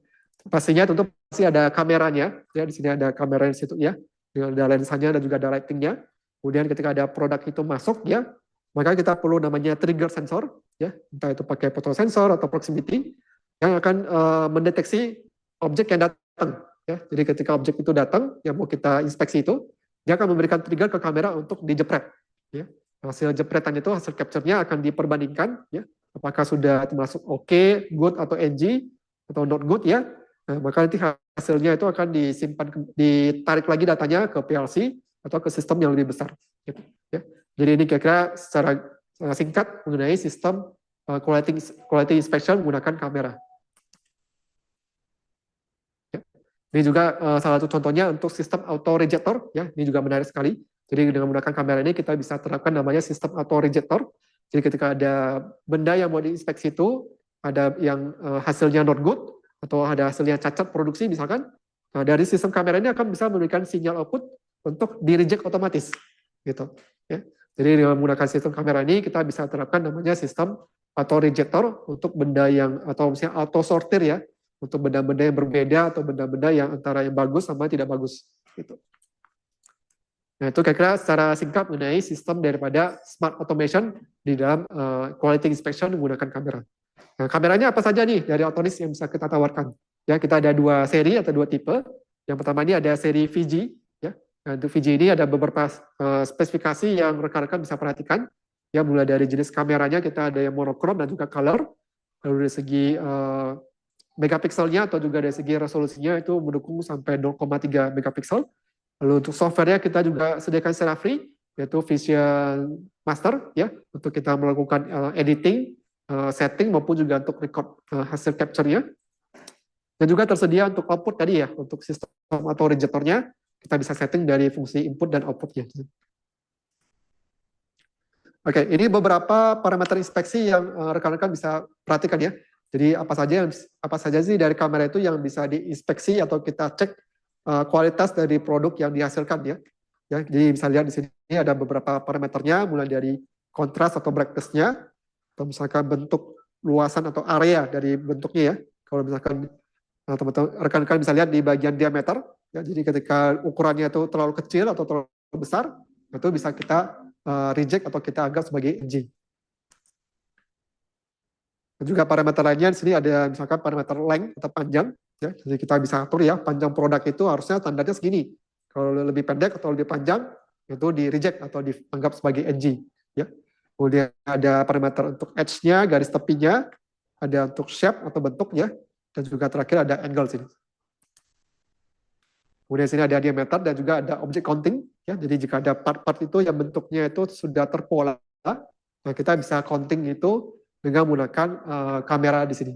pastinya tentu pasti ada kameranya. Ya, di sini ada kamera di situ ya, ada lensanya dan juga ada lightingnya. Kemudian ketika ada produk itu masuk ya, maka kita perlu namanya trigger sensor ya, entah itu pakai photosensor atau proximity yang akan mendeteksi objek yang datang. Ya, jadi ketika objek itu datang yang mau kita inspeksi itu, dia akan memberikan trigger ke kamera untuk dijepret. Ya. Hasil jepretan itu, hasil capture-nya akan diperbandingkan, ya, apakah sudah termasuk oke, good atau NG atau not good ya. Nah, maka nanti hasilnya itu akan disimpan, ditarik lagi datanya ke PLC atau ke sistem yang lebih besar. Gitu, ya. Jadi ini kira-kira secara singkat mengenai sistem quality inspection menggunakan kamera. Ya. Ini juga salah satu contohnya untuk sistem auto rejector, ya. Ini juga menarik sekali. Jadi dengan menggunakan kamera ini kita bisa terapkan namanya sistem auto rejector. Jadi ketika ada benda yang mau diinspeksi itu, ada yang hasilnya not good, atau ada hasilnya cacat produksi misalkan, nah dari sistem kamera ini akan bisa memberikan sinyal output untuk di-reject otomatis. Gitu. Ya. Jadi dengan menggunakan sistem kamera ini kita bisa terapkan namanya sistem auto rejector untuk benda yang, atau misalnya auto sortir ya, untuk benda-benda yang berbeda atau benda-benda yang antara yang bagus sama tidak bagus. Gitu. Nah, itu kira-kira secara singkat mengenai sistem daripada smart automation di dalam quality inspection menggunakan kamera. Nah, kameranya apa saja nih dari Autonis yang bisa kita tawarkan? Ya, kita ada 2 seri atau 2 tipe. Yang pertama ini ada seri VG. Ya. Nah, untuk VG ini ada beberapa spesifikasi yang rekan-rekan bisa perhatikan. Ya, mulai dari jenis kameranya kita ada yang monokrom dan juga color. Lalu dari segi megapikselnya atau juga dari segi resolusinya itu mendukung sampai 0,3 megapiksel. Lalu untuk softwarenya kita juga sediakan secara free, yaitu Vision Master, ya, untuk kita melakukan editing, setting maupun juga untuk record hasil capture-nya. Dan juga tersedia untuk output tadi ya, untuk sistem atau rejectornya kita bisa setting dari fungsi input dan output-nya. Oke, ini beberapa parameter inspeksi yang rekan-rekan bisa perhatikan ya. Jadi apa saja sih dari kamera itu yang bisa diinspeksi atau kita cek kualitas dari produk yang dihasilkan ya. Ya, jadi bisa lihat di sini ada beberapa parameternya, mulai dari kontras atau brightness-nya, atau misalkan bentuk luasan atau area dari bentuknya ya. Kalau misalkan teman-teman rekan-rekan bisa lihat di bagian diameter, ya, jadi ketika ukurannya itu terlalu kecil atau terlalu besar, itu bisa kita reject atau kita anggap sebagai NG. Dan juga parameter lainnya di sini ada misalkan parameter length atau panjang. Ya, jadi kita bisa atur ya, panjang produk itu harusnya standarnya segini. Kalau lebih pendek atau lebih panjang, itu di reject atau dianggap sebagai NG. Ya. Kemudian ada parameter untuk edge-nya, garis tepinya, ada untuk shape atau bentuknya, dan juga terakhir ada angle sini. Kemudian sini ada diameter dan juga ada object counting. Ya, jadi jika ada part-part itu yang bentuknya itu sudah terpola, nah kita bisa counting itu dengan menggunakan kamera di sini.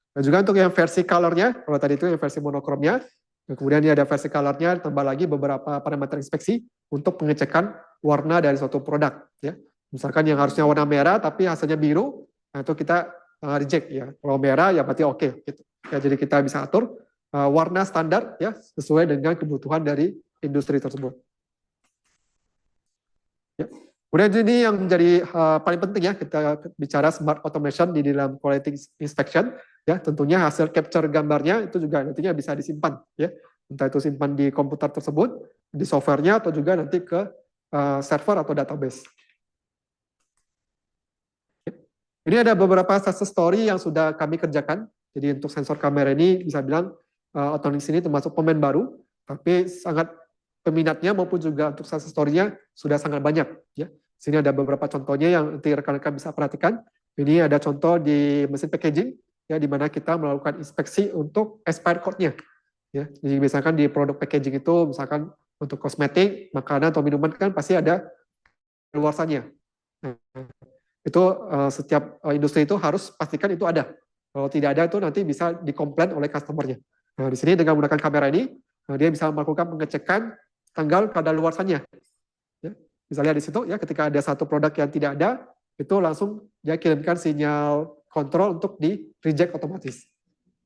Dan juga untuk yang versi color-nya, kalau tadi itu yang versi monokromnya, kemudian ini ada versi color-nya, tambah lagi beberapa parameter inspeksi untuk pengecekan warna dari suatu produk. Ya. Misalkan yang harusnya warna merah, tapi hasilnya biru, nah itu kita reject. Ya. Kalau merah, ya berarti oke. Gitu. Ya, jadi kita bisa atur warna standar ya sesuai dengan kebutuhan dari industri tersebut. Ya. Kemudian ini yang menjadi paling penting ya, kita bicara smart automation di dalam quality inspection. Ya, tentunya hasil capture gambarnya itu juga nantinya bisa disimpan ya, entah itu simpan di komputer tersebut, di softwarenya atau juga nanti ke server atau database. Ya. Ini ada beberapa success story yang sudah kami kerjakan. Jadi untuk sensor kamera ini bisa bilang Autonis ini termasuk pemain baru, tapi sangat peminatnya maupun juga untuk success story-nya sudah sangat banyak. Ya. Sini ada beberapa contohnya yang nanti rekan-rekan bisa perhatikan. Ini ada contoh di mesin packaging, ya, di mana kita melakukan inspeksi untuk expired code-nya. Ya, jadi misalkan di produk packaging itu, misalkan untuk kosmetik, makanan atau minuman kan pasti ada luasannya. Nah, itu setiap industri itu harus pastikan itu ada. Kalau tidak ada itu nanti bisa dikomplain oleh customer-nya. Nah, di sini dengan menggunakan kamera ini, dia bisa melakukan pengecekan tanggal kadaluarsanya. Ya, bisa lihat di situ ya, ketika ada satu produk yang tidak ada, itu langsung dia kirimkan sinyal kontrol untuk di reject otomatis.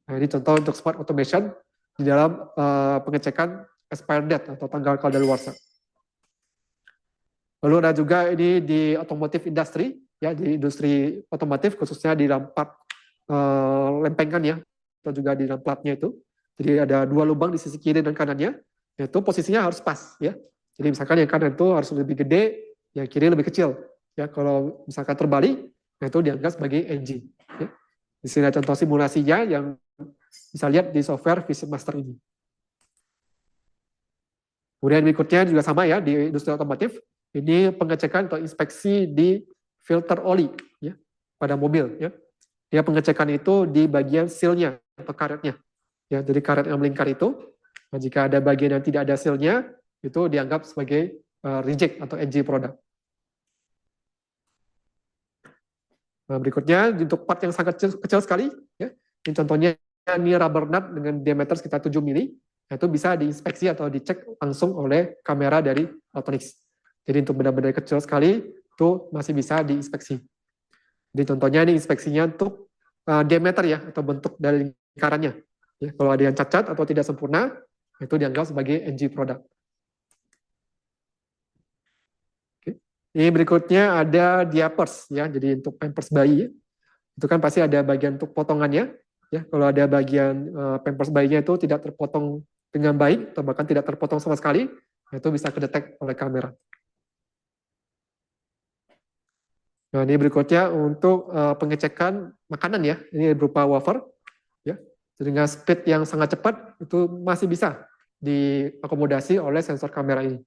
Nah, ini contoh untuk smart automation di dalam pengecekan expired date atau tanggal kadaluarsa. Lalu ada juga ini di otomotif industri, ya di industri otomotif khususnya di dalam part lempengan ya, atau juga di dalam platnya itu. Jadi ada dua lubang di sisi kiri dan kanannya, yaitu posisinya harus pas ya. Jadi misalkan yang kanan itu harus lebih gede, yang kiri lebih kecil. Ya kalau misalkan terbalik, nah itu dianggap sebagai engine. Ya. Di sini ada contoh simulasinya yang bisa lihat di software Vision Master ini. Kemudian berikutnya juga sama ya di industri otomotif. Ini pengecekan atau inspeksi di filter oli ya pada mobil ya. Dia pengecekan itu di bagian seal-nya atau karetnya. Ya, jadi karet yang melingkar itu, nah jika ada bagian yang tidak ada seal-nya, itu dianggap sebagai reject atau NG product. Nah, berikutnya untuk part yang sangat kecil sekali, ya, ini contohnya ini rubber nut dengan diameter sekitar 7 mili, itu bisa diinspeksi atau dicek langsung oleh kamera dari Autonix. Jadi untuk benda-benda kecil sekali itu masih bisa diinspeksi. Jadi contohnya ini inspeksinya untuk diameter ya atau bentuk dari lingkarannya. Ya, kalau ada yang cacat atau tidak sempurna, itu dianggap sebagai NG product. Oke. Ini berikutnya ada diapers ya. Jadi untuk pampers bayi ya. Itu kan pasti ada bagian untuk potongannya. Ya, kalau ada bagian pampers bayinya itu tidak terpotong dengan baik atau bahkan tidak terpotong sama sekali, itu bisa kedetek oleh kamera. Nah, ini berikutnya untuk pengecekan makanan ya. Ini berupa wafer ya. Dengan speed yang sangat cepat itu masih bisa diakomodasi oleh sensor kamera ini.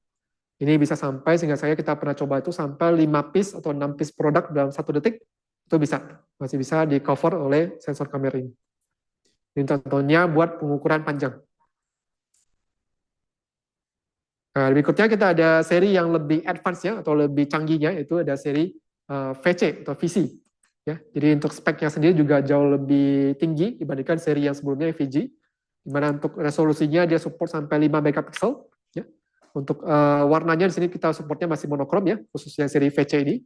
Ini bisa sampai, sehingga kita pernah coba itu sampai 5 piece atau 6 piece produk dalam 1 detik, itu bisa, masih bisa di cover oleh sensor kamera ini. Ini contohnya buat pengukuran panjang. Nah, berikutnya kita ada seri yang lebih advance ya, atau lebih canggihnya, itu ada seri VC atau VC. Ya, jadi untuk speknya sendiri juga jauh lebih tinggi dibandingkan seri yang sebelumnya VG, di mana untuk resolusinya dia support sampai 5 megapiksel. Ya. Untuk warnanya di sini kita supportnya masih monokrom ya, khususnya seri VC ini.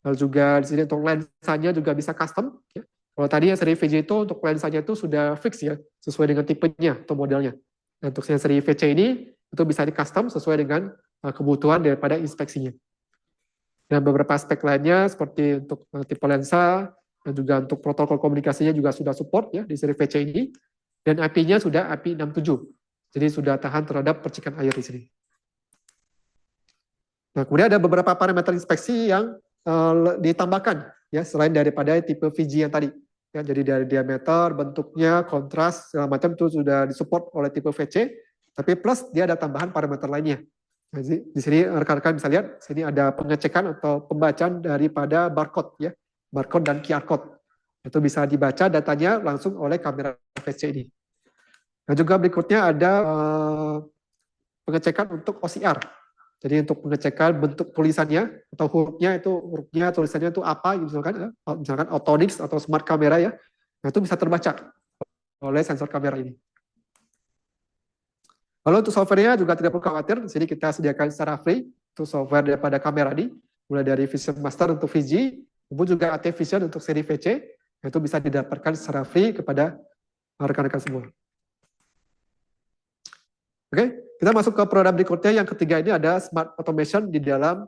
Lalu juga di sini untuk lensanya juga bisa custom. Ya. Kalau tadi yang seri VG itu untuk lensanya itu sudah fix ya, sesuai dengan tipenya atau modelnya. Nah, untuk yang seri VC ini itu bisa di custom sesuai dengan kebutuhan daripada inspeksinya. Dan beberapa aspek lainnya seperti untuk tipe lensa dan juga untuk protokol komunikasinya juga sudah support ya di seri VC ini, dan IP-nya sudah IP67, jadi sudah tahan terhadap percikan air di sini. Nah, kemudian ada beberapa parameter inspeksi yang ditambahkan ya selain daripada tipe VG yang tadi ya, jadi dari diameter, bentuknya, kontras segala macam itu sudah disupport oleh tipe VC, tapi plus dia ada tambahan parameter lainnya. Jadi di sini rekan-rekan bisa lihat, sini ada pengecekan atau pembacaan daripada barcode ya, barcode dan QR code. Itu bisa dibaca datanya langsung oleh kamera VC ini. Dan juga berikutnya ada pengecekan untuk OCR. Jadi untuk pengecekan bentuk tulisannya atau hurufnya tulisannya itu apa, misalkan Autonix atau smart kamera ya, nah itu bisa terbaca oleh sensor kamera ini. Lalu untuk softwarenya juga tidak perlu khawatir, di sini kita sediakan secara free untuk software daripada kamera ini, mulai dari Vision Master untuk VG, maupun juga AT Vision untuk seri VC, itu bisa didapatkan secara free kepada rekan-rekan semua. Oke, kita masuk ke produk berikutnya, yang ketiga ini ada Smart Automation di dalam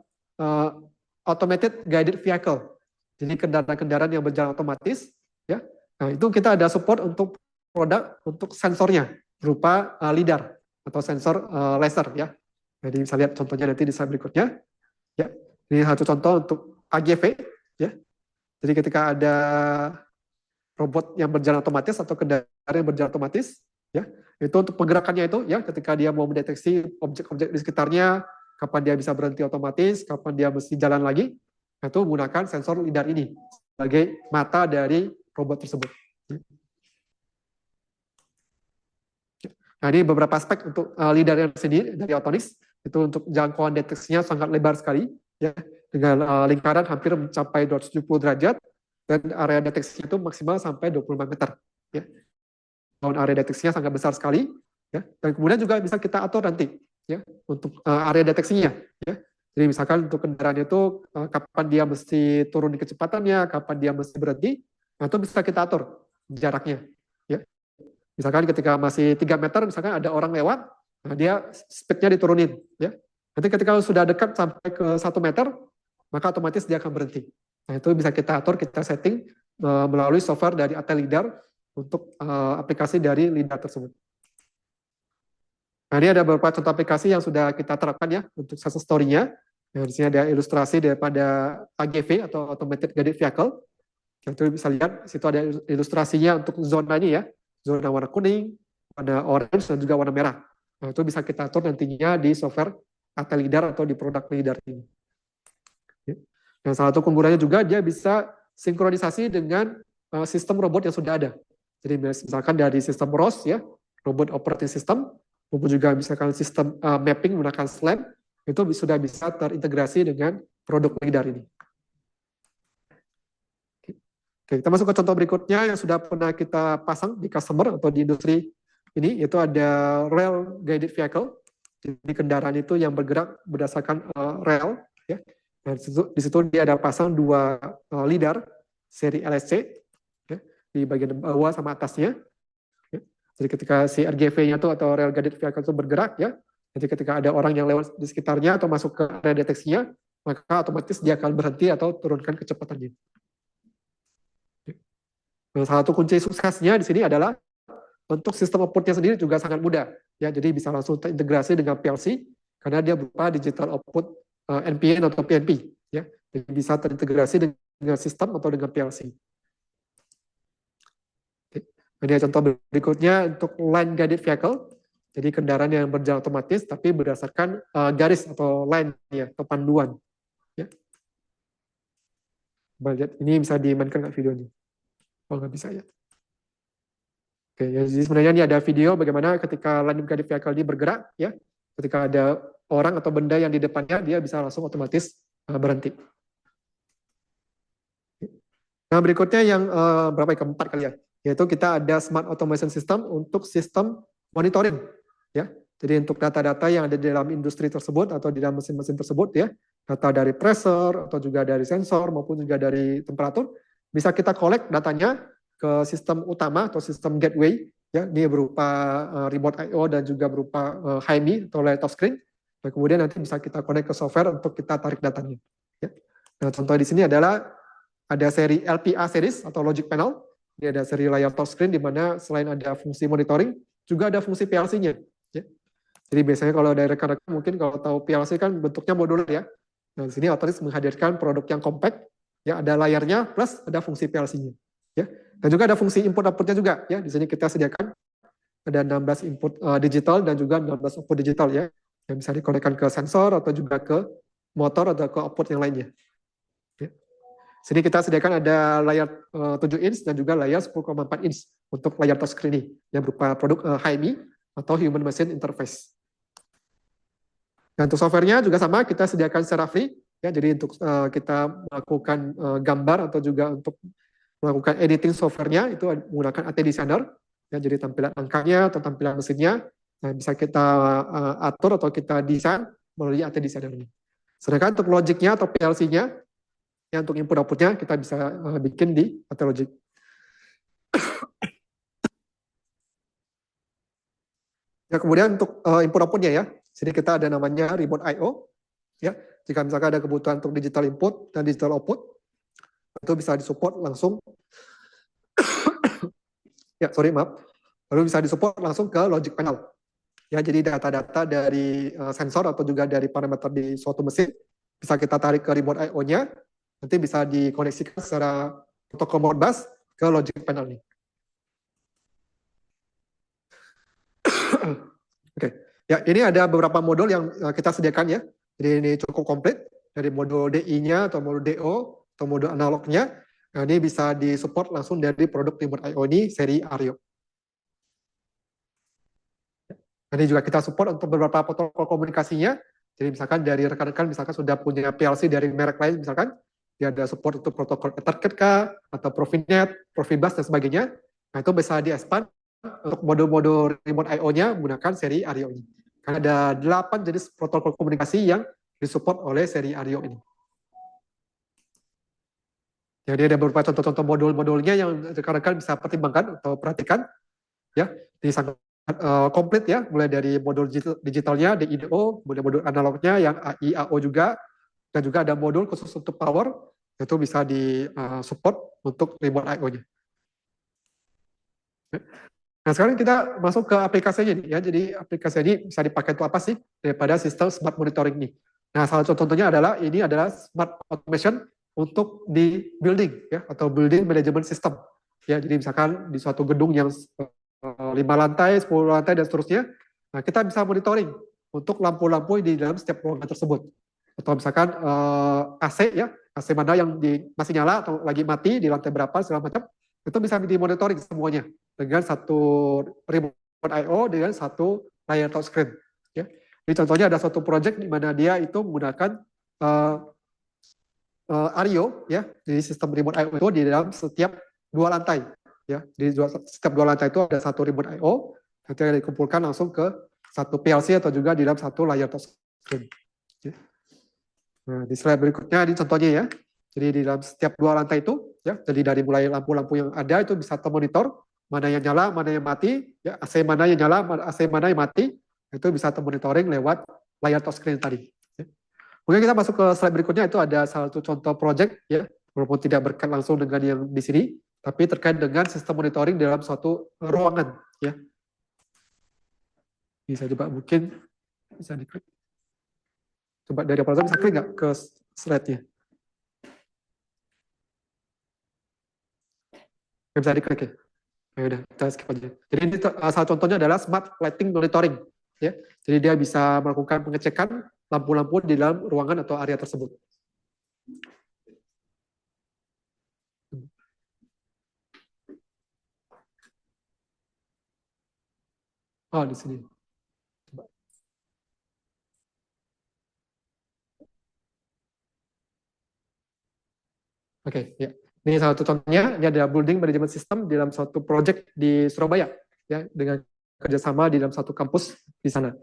Automated Guided Vehicle. Jadi kendaraan-kendaraan yang berjalan otomatis, ya. Nah itu kita ada support untuk produk untuk sensornya berupa LiDAR atau sensor laser ya. Jadi bisa lihat contohnya nanti di slide berikutnya. Ya, ini satu contoh untuk AGV ya. Jadi ketika ada robot yang berjalan otomatis atau kendaraan yang berjalan otomatis ya, itu untuk pergerakannya itu ya, ketika dia mau mendeteksi objek-objek di sekitarnya, kapan dia bisa berhenti otomatis, kapan dia mesti jalan lagi, itu menggunakan sensor LiDAR ini sebagai mata dari robot tersebut. Nah, ini beberapa aspek untuk LiDAR yang sendiri dari Autonix. Itu untuk jangkauan deteksinya sangat lebar sekali, ya, dengan lingkaran hampir mencapai 270 derajat, dan area deteksinya itu maksimal sampai 25 meter. Ya. Area deteksinya sangat besar sekali. Ya. Dan kemudian juga bisa kita atur nanti ya untuk area deteksinya. Ya. Jadi misalkan untuk kendaraan itu kapan dia mesti turun di kecepatannya, kapan dia mesti berhenti, nah itu bisa kita atur jaraknya. Ya. Misalkan ketika masih 3 meter, misalkan ada orang lewat, nah dia speednya diturunin. Ya. Nanti ketika sudah dekat sampai ke 1 meter, maka otomatis dia akan berhenti. Nah itu bisa kita atur, kita setting melalui software dari AT LiDAR untuk aplikasi dari LiDAR tersebut. Nah ini ada beberapa contoh aplikasi yang sudah kita terapkan ya untuk success story-nya. Nah, di sini ada ilustrasi daripada AGV atau Automated Guided Vehicle. Itu bisa lihat, di situ ada ilustrasinya untuk zona ini ya, zona warna kuning, warna orange, dan juga warna merah. Nah itu bisa kita atur nantinya di software AT LiDAR atau di produk LiDAR ini. Dan salah satu keunggulannya juga dia bisa sinkronisasi dengan sistem robot yang sudah ada. Jadi misalkan dari sistem ROS ya, robot operating system, maupun juga misalkan sistem mapping menggunakan SLAM, itu sudah bisa terintegrasi dengan produk LiDAR ini. Oke, kita masuk ke contoh berikutnya yang sudah pernah kita pasang di customer atau di industri ini, yaitu ada rail guided vehicle. Jadi kendaraan itu yang bergerak berdasarkan rail, ya. Dan di situ dia ada pasang 2 LiDAR seri LSC ya, di bagian bawah sama atasnya. Ya. Jadi ketika si RGV-nya itu atau rail guided vehicle itu bergerak ya, jadi ketika ada orang yang lewat di sekitarnya atau masuk ke area deteksinya, maka otomatis dia akan berhenti atau turunkan kecepatannya. Nah, salah satu kunci suksesnya di sini adalah untuk sistem output-nya sendiri juga sangat mudah. Ya, jadi bisa langsung terintegrasi dengan PLC karena dia berupa digital output NPN atau PNP. Ya, jadi bisa terintegrasi dengan sistem atau dengan PLC. Oke. Ini contoh berikutnya untuk line guided vehicle. Jadi kendaraan yang berjalan otomatis tapi berdasarkan garis atau line ya, atau panduan. Ya. Lihat, ini bisa dimainkan nggak videonya? Oh, nggak bisa ya. Oke, ya, jadi sebenarnya ini ada video bagaimana ketika line guided vehicle ini bergerak, ya, ketika ada orang atau benda yang di depannya, dia bisa langsung otomatis berhenti. Nah, berikutnya yang berapa ya, keempat kali ya, yaitu kita ada smart automation system untuk sistem monitoring, ya. Jadi untuk data-data yang ada di dalam industri tersebut atau di dalam mesin-mesin tersebut, ya, data dari pressure atau juga dari sensor maupun juga dari temperatur, bisa kita collect datanya ke sistem utama atau sistem gateway, ya, ini berupa remote I/O dan juga berupa HMI atau layout screen. Dan kemudian nanti bisa kita connect ke software untuk kita tarik datanya. Ya. Nah, contoh di sini adalah ada seri LPA series atau logic panel. Ini ada seri layout screen di mana selain ada fungsi monitoring, juga ada fungsi PLC-nya. Ya. Jadi biasanya kalau dari rekan-rekan mungkin kalau tahu PLC kan bentuknya modular ya. Nah, di sini otomatis menghadirkan produk yang compact, ya, ada layarnya plus ada fungsi PLC-nya. Ya. Dan juga ada fungsi input output-nya juga ya. Di sini kita sediakan ada 16 input digital dan juga 16 output digital ya, yang bisa dikonekkan ke sensor atau juga ke motor atau ke output yang lainnya. Ya. Sini kita sediakan ada layar 7 inch dan juga layar 10,4 inch untuk layar touchscreen ini yang berupa produk HMI atau Human Machine Interface. Dan untuk softwarenya juga sama, kita sediakan secara free ya, jadi untuk kita melakukan gambar atau juga untuk melakukan editing softwarenya itu menggunakan AT Designer ya, jadi tampilan angkanya atau tampilan mesinnya bisa kita atur atau kita desain melalui AT Designer ini. Sedangkan untuk logiknya atau PLC-nya ya, untuk input output-nya kita bisa bikin di AT Logic. Ya, kemudian untuk input output-nya ya, sini kita ada namanya remote I/O ya. Jika misalkan ada kebutuhan untuk digital input dan digital output, itu bisa disupport langsung ya, sorry maaf, lalu bisa disupport langsung ke logic panel ya. Jadi data-data dari sensor atau juga dari parameter di suatu mesin bisa kita tarik ke remote I/O-nya, nanti bisa dikoneksikan secara protokol Modbus ke logic panel ini. Oke, ya, ini ada beberapa modul yang kita sediakan ya. Jadi ini cukup komplit dari modul DI-nya atau modul DO atau modul analognya. Nah, ini bisa disupport langsung dari produk remote I/O ini seri Ario. Ini juga kita support untuk beberapa protokol komunikasinya. Jadi misalkan dari rekan-rekan misalkan sudah punya PLC dari merek lain misalkan, dia ada support untuk protokol Ethernet kah, atau Profinet, Profibus dan sebagainya. Nah itu bisa di-expand untuk modul-modul remote I/O-nya menggunakan seri Ario ini. Karena ada 8 jenis protokol komunikasi yang disupport oleh seri Ario ini. Jadi ada beberapa contoh-contoh modul-modulnya yang rekan-rekan bisa pertimbangkan atau perhatikan. Ya, ini sangat komplit ya, mulai dari modul digitalnya, DIDO, modul analognya yang AI, AO juga, dan juga ada modul khusus untuk power, itu bisa di support untuk remote I/O-nya. Nah sekarang kita masuk ke aplikasinya nih ya, jadi aplikasi ini bisa dipakai untuk apa sih daripada sistem smart monitoring ini. Nah salah satu contohnya adalah ini adalah smart automation untuk di building ya, atau building management system ya, jadi misalkan di suatu gedung yang 5 lantai, 10 lantai dan seterusnya, nah kita bisa monitoring untuk lampu-lampu di dalam setiap ruangan tersebut, atau misalkan AC ya, AC mana yang masih nyala atau lagi mati di lantai berapa segala macam, itu bisa dimonitoring semuanya dengan satu remote I/O dengan satu layar touchscreen. Ya. Ini contohnya ada suatu project di mana dia itu menggunakan Ario ya, di sistem remote I/O itu di dalam setiap 2 lantai. Ya, di setiap 2 lantai itu ada satu remote I/O, nanti akan dikumpulkan langsung ke satu PLC atau juga di dalam satu layar touchscreen. Ya. Nah, di slide berikutnya ini contohnya ya. Jadi di dalam setiap 2 lantai itu, ya, jadi dari mulai lampu-lampu yang ada itu bisa termonitor mana yang nyala, mana yang mati, ya, AC mana yang nyala, AC mana yang mati, itu bisa termonitoring lewat layar touchscreen tadi. Ya. Mungkin kita masuk ke slide berikutnya, itu ada salah satu contoh project, ya, walaupun tidak berkait langsung dengan yang di sini, tapi terkait dengan sistem monitoring dalam suatu ruangan. Ya. Bisa coba mungkin bisa diklik. Coba dari operator bisa klik nggak ke slide-nya? Nggak bisa diklik ya? Ya udah, kita skip aja. Jadi ini salah contohnya adalah smart lighting monitoring. Ya. Jadi dia bisa melakukan pengecekan lampu-lampu di dalam ruangan atau area tersebut. Oh, di sini. Coba. Oke, ya. Ini salah satu contohnya, ini ada building management system di dalam suatu project di Surabaya, ya, dengan kerjasama di dalam satu kampus di sana.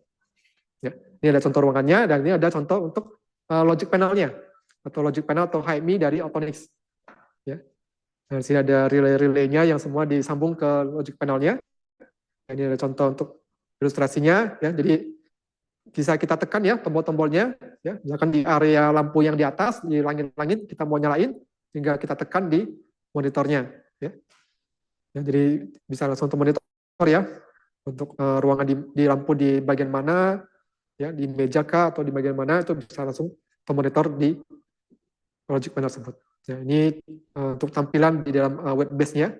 Ya, ini ada contoh ruangannya, dan ini ada contoh untuk logic panelnya, atau logic panel atau HMI dari Autonix. Ya. Nah, di sini ada relay-relaynya yang semua disambung ke logic panelnya. Nah, ini ada contoh untuk ilustrasinya, ya. Jadi bisa kita tekan ya tombol-tombolnya, ya. Misalkan di area lampu yang di atas, di langit-langit kita mau nyalain, tinggal kita tekan di monitornya, ya. Ya, jadi bisa langsung monitor ya untuk ruangan di lampu di bagian mana, ya, di meja kah atau di bagian mana, itu bisa langsung monitor di logic panel tersebut. Ya, ini untuk tampilan di dalam web base-nya.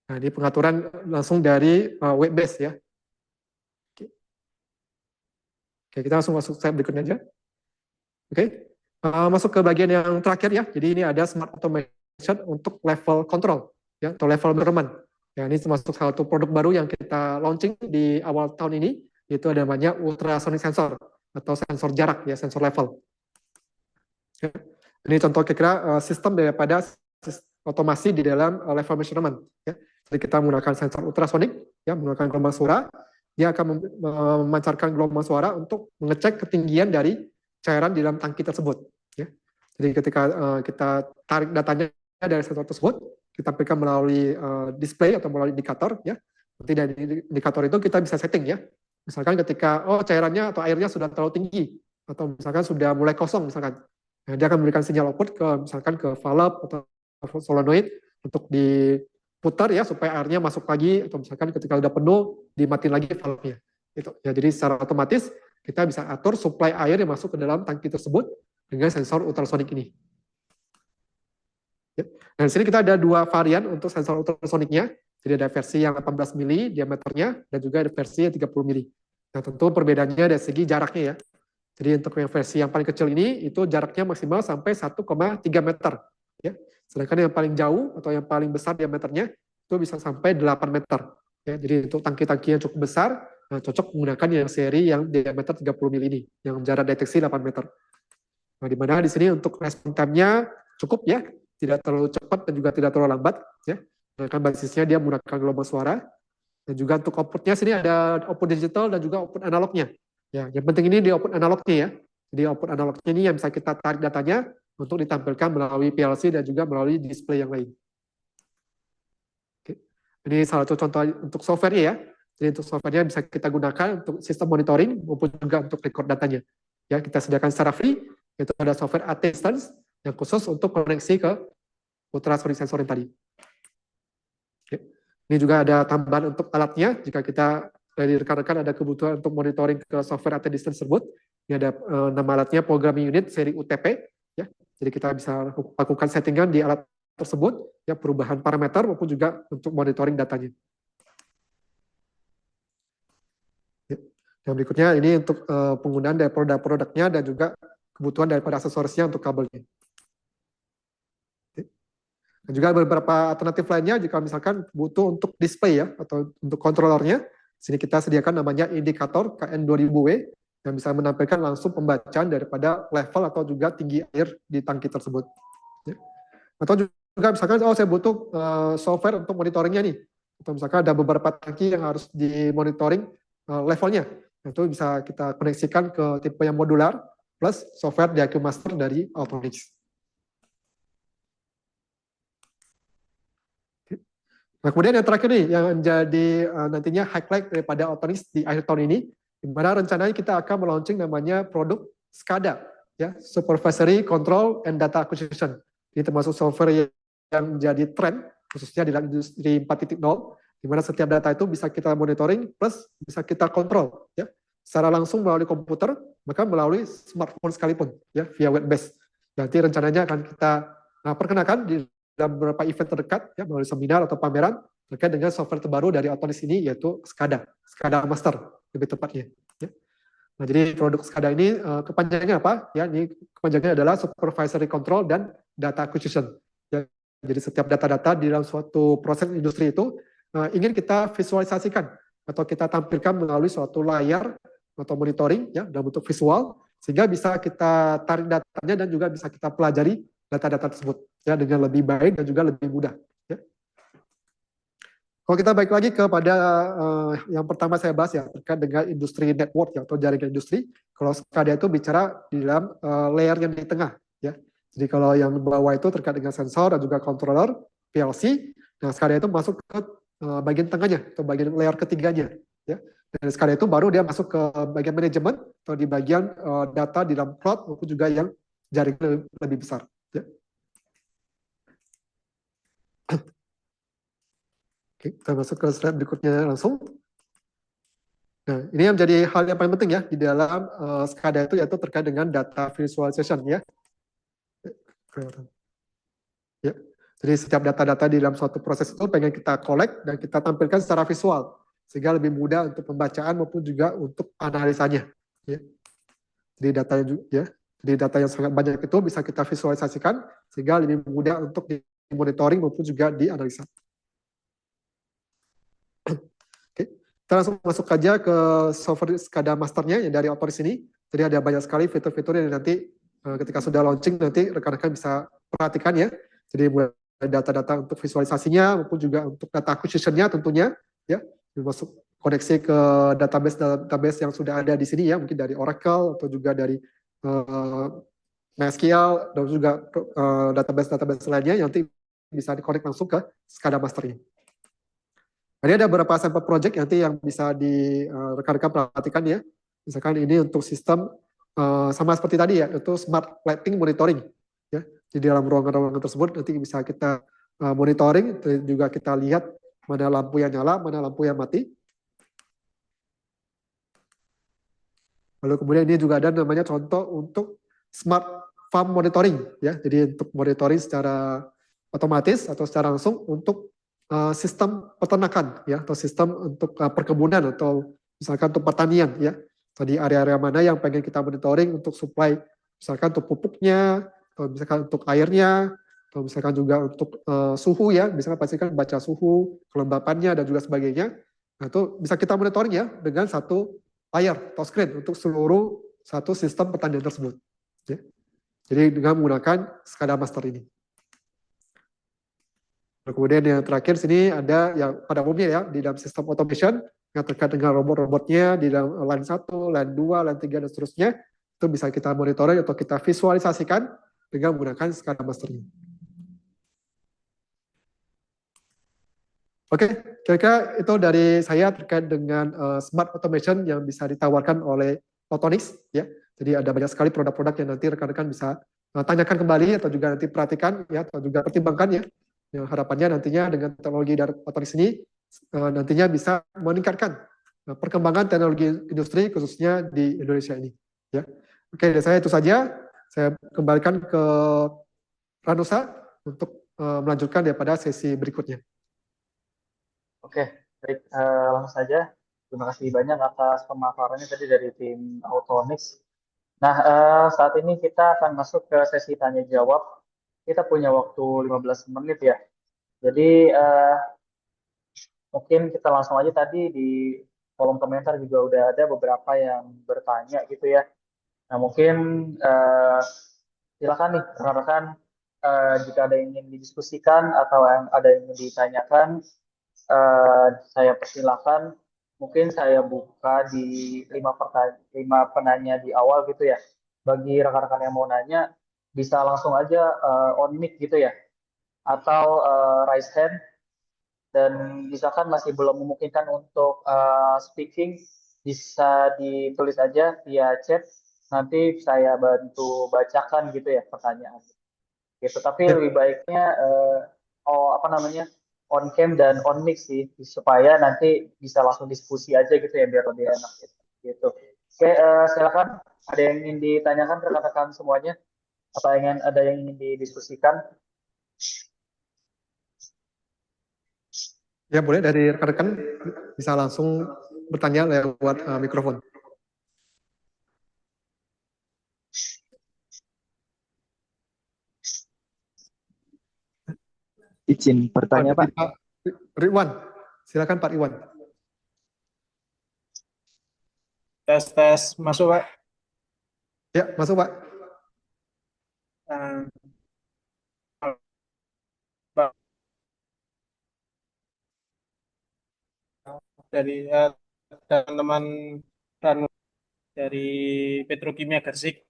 Nah, ini pengaturan langsung dari web base ya. Oke, kita langsung masuk slide berikutnya aja. Oke, masuk ke bagian yang terakhir ya. Jadi ini ada smart automation untuk level control ya, atau level measurement. Ya, ini termasuk salah satu produk baru yang kita launching di awal tahun ini, yaitu ada namanya ultrasonic sensor atau sensor jarak ya, sensor level. Ya. Ini contoh kira-kira sistem daripada otomasi di dalam level measurement. Ya. Jadi kita menggunakan sensor ultrasonik, ya, menggunakan gelombang suara. Dia akan memancarkan gelombang suara untuk mengecek ketinggian dari cairan di dalam tangki tersebut. Ya. Jadi ketika kita tarik datanya dari sensor tersebut, kita tampilkan melalui display atau melalui indikator. Ya. Nanti dari indikator itu kita bisa setting ya. Misalkan ketika cairannya atau airnya sudah terlalu tinggi, atau misalkan sudah mulai kosong misalkan, nah, dia akan memberikan sinyal output ke misalkan ke valve atau solenoid untuk diputar ya supaya airnya masuk lagi, atau misalkan ketika sudah penuh dimatiin lagi valve-nya. Itu ya, jadi secara otomatis kita bisa atur suplai air yang masuk ke dalam tangki tersebut dengan sensor ultrasonik ini. Ya. Nah, di sini kita ada 2 varian untuk sensor ultrasoniknya. Jadi ada versi yang 18 mili diameternya dan juga ada versi yang 30 mili. Nah, tentu perbedaannya dari segi jaraknya ya. Jadi untuk yang versi yang paling kecil ini itu jaraknya maksimal sampai 1,3 meter. Ya. Sedangkan yang paling jauh atau yang paling besar diameternya itu bisa sampai 8 meter. Ya. Jadi untuk tangki-tangki yang cukup besar cocok menggunakan yang seri yang diameter 30 mm ini, yang jarak deteksi 8 meter. Nah, di mana di sini untuk respon time-nya cukup ya, tidak terlalu cepat dan juga tidak terlalu lambat ya. Kan basisnya dia menggunakan gelombang suara, dan juga untuk output-nya sini ada output digital dan juga output analognya. Ya, yang penting ini di output analognya ya. Jadi output analognya ini yang bisa kita tarik datanya untuk ditampilkan melalui PLC dan juga melalui display yang lain. Oke. Ini salah satu contoh untuk software-nya ya. Jadi untuk software-nya bisa kita gunakan untuk sistem monitoring maupun juga untuk record datanya. Ya, kita sediakan secara free, yaitu ada software AT-Instance yang khusus untuk koneksi ke ultrasonic sensor yang tadi. Oke. Ini juga ada tambahan untuk alatnya, jika kita dari rekan-rekan ada kebutuhan untuk monitoring ke software AT-Distance tersebut. Ini ada nama alatnya programming unit seri UTP, ya. Jadi kita bisa lakukan settingan di alat tersebut, ya, perubahan parameter maupun juga untuk monitoring datanya. Ya. Dan berikutnya ini untuk penggunaan dari produk-produknya dan juga kebutuhan daripada aksesorisnya untuk kabelnya. Dan juga beberapa alternatif lainnya jika misalkan butuh untuk display ya atau untuk kontrolernya, sini kita sediakan namanya indikator KN2000W yang bisa menampilkan langsung pembacaan daripada level atau juga tinggi air di tangki tersebut. Ya. Atau juga misalkan saya butuh software untuk monitoringnya nih, atau misalkan ada beberapa tangki yang harus dimonitoring levelnya, itu bisa kita koneksikan ke tipe yang modular plus software di IQ Master dari Altonix. Nah, kemudian yang terakhir nih, yang menjadi nantinya highlight daripada Altonix di akhir tahun ini, di mana rencananya kita akan melaunching namanya produk SCADA, ya, Supervisory Control and Data Acquisition. Ini termasuk software yang menjadi tren, khususnya di industri 4.0, di mana setiap data itu bisa kita monitoring, plus bisa kita kontrol, ya, secara langsung melalui komputer, bahkan melalui smartphone sekalipun, ya, via web-based. Nanti rencananya akan kita perkenalkan di dalam beberapa event terdekat, ya, melalui seminar atau pameran terkait dengan software terbaru dari Altonix ini, yaitu SCADA Master lebih tepatnya. Ya. Nah, jadi produk SCADA ini kepanjangannya apa? Ya, ini kepanjangannya adalah Supervisory Control dan Data Acquisition. Ya, jadi setiap data-data di dalam suatu proses industri itu ingin kita visualisasikan atau kita tampilkan melalui suatu layar atau monitoring, ya, dalam bentuk visual, sehingga bisa kita tarik datanya dan juga bisa kita pelajari data-data tersebut, ya, dengan lebih baik dan juga lebih mudah. Ya. Kalau kita balik lagi kepada yang pertama saya bahas ya terkait dengan industri network ya, atau jaringan industri. Kalau SCADA itu bicara di dalam layer yang di tengah, ya. Jadi kalau yang bawah itu terkait dengan sensor dan juga controller PLC. Nah, SCADA itu masuk ke bagian tengahnya atau bagian layer ketiganya, ya. Dan SCADA itu baru dia masuk ke bagian manajemen atau di bagian data di dalam cloud maupun juga yang jaringan lebih besar. Ya. Oke, kita masuk ke slide berikutnya langsung. Nah, ini yang menjadi hal yang paling penting ya di dalam SCADA itu, yaitu terkait dengan data visualization ya. Ya. Jadi setiap data-data di dalam suatu proses itu pengen kita collect dan kita tampilkan secara visual sehingga lebih mudah untuk pembacaan maupun juga untuk analisanya. Ya. Jadi data yang sangat banyak itu bisa kita visualisasikan sehingga lebih mudah untuk dimonitoring maupun juga dianalisa. Oke, kita langsung masuk aja ke software SCADA Masternya yang dari Altonix ini. Jadi ada banyak sekali fitur-fitur yang nanti ketika sudah launching nanti rekan-rekan bisa perhatikan ya. Jadi mulai data-data untuk visualisasinya maupun juga untuk data acquisition-nya tentunya ya, termasuk koneksi ke database yang sudah ada di sini ya, mungkin dari Oracle atau juga dari MySQL dan juga database lainnya yang nanti bisa dikonek langsung ke SCADA Master-nya. Jadi ada beberapa sampel project nanti yang bisa di rekan-rekan perhatikan ya. Misalkan ini untuk sistem sama seperti tadi ya, itu smart lighting monitoring. Ya. Di dalam ruangan-ruangan tersebut nanti bisa kita monitoring, juga kita lihat mana lampu yang nyala, mana lampu yang mati. Lalu kemudian ini juga ada namanya contoh untuk smart farm monitoring ya. Jadi untuk monitoring secara otomatis atau secara langsung untuk sistem peternakan ya, atau sistem untuk perkebunan atau misalkan untuk pertanian ya. Tadi area-area mana yang pengen kita monitoring untuk supply, misalkan untuk pupuknya, atau misalkan untuk airnya, atau misalkan juga untuk suhu ya, misalkan pastikan baca suhu, kelembapannya dan juga sebagainya. Nah, itu bisa kita monitoring ya dengan satu layar touchscreen untuk seluruh satu sistem pertanian tersebut. Ya. Jadi dengan menggunakan SCADA Master ini. Kemudian yang terakhir sini ada yang pada umumnya ya di dalam sistem automation yang terkait dengan robot-robotnya di dalam line 1, line 2, line 3 dan seterusnya itu bisa kita monitoring atau kita visualisasikan dengan menggunakan SCADA Master ini. Oke, kira-kira itu dari saya terkait dengan smart automation yang bisa ditawarkan oleh Autonics ya. Jadi ada banyak sekali produk-produk yang nanti rekan-rekan bisa tanyakan kembali atau juga nanti perhatikan ya atau juga pertimbangkan ya. Yang harapannya nantinya dengan teknologi dari Autonics ini nantinya bisa meningkatkan perkembangan teknologi industri khususnya di Indonesia ini ya. Oke, dari saya itu saja. Saya kembalikan ke Ranusa untuk melanjutkan daripada sesi berikutnya. Oke, baik. Langsung saja. Terima kasih banyak atas pemaparannya tadi dari tim Autonix. Nah, saat ini kita akan masuk ke sesi tanya jawab. Kita punya waktu 15 menit ya. Jadi mungkin kita langsung aja tadi di kolom komentar juga udah ada beberapa yang bertanya gitu ya. Nah, mungkin silakan nih rekan-rekan jika ada yang ingin didiskusikan atau yang ada yang ingin ditanyakan, saya persilakan. Mungkin saya buka di 5 penanya di awal gitu ya. Bagi rekan-rekan yang mau nanya, bisa langsung aja on mic gitu ya, atau raise hand. Dan misalkan masih belum memungkinkan untuk speaking, bisa ditulis aja via chat. Nanti saya bantu bacakan gitu ya pertanyaan. Gitu. Tapi Ya, lebih baiknya apa namanya on cam dan on mic sih supaya nanti bisa langsung diskusi aja gitu ya biar lebih enak gitu. Gitu. Oke, silakan. Ada yang ingin ditanyakan rekan-rekan semuanya? Atau ada yang ingin didiskusikan? ya boleh dari rekan-rekan bisa langsung bertanya lewat mikrofon. Izin bertanya, Pak. Pak Ridwan, silakan Pak Ridwan. Tes tes masuk Pak. Ya, masuk Pak. Nah, dari teman-teman dan dari Petrokimia Gresik.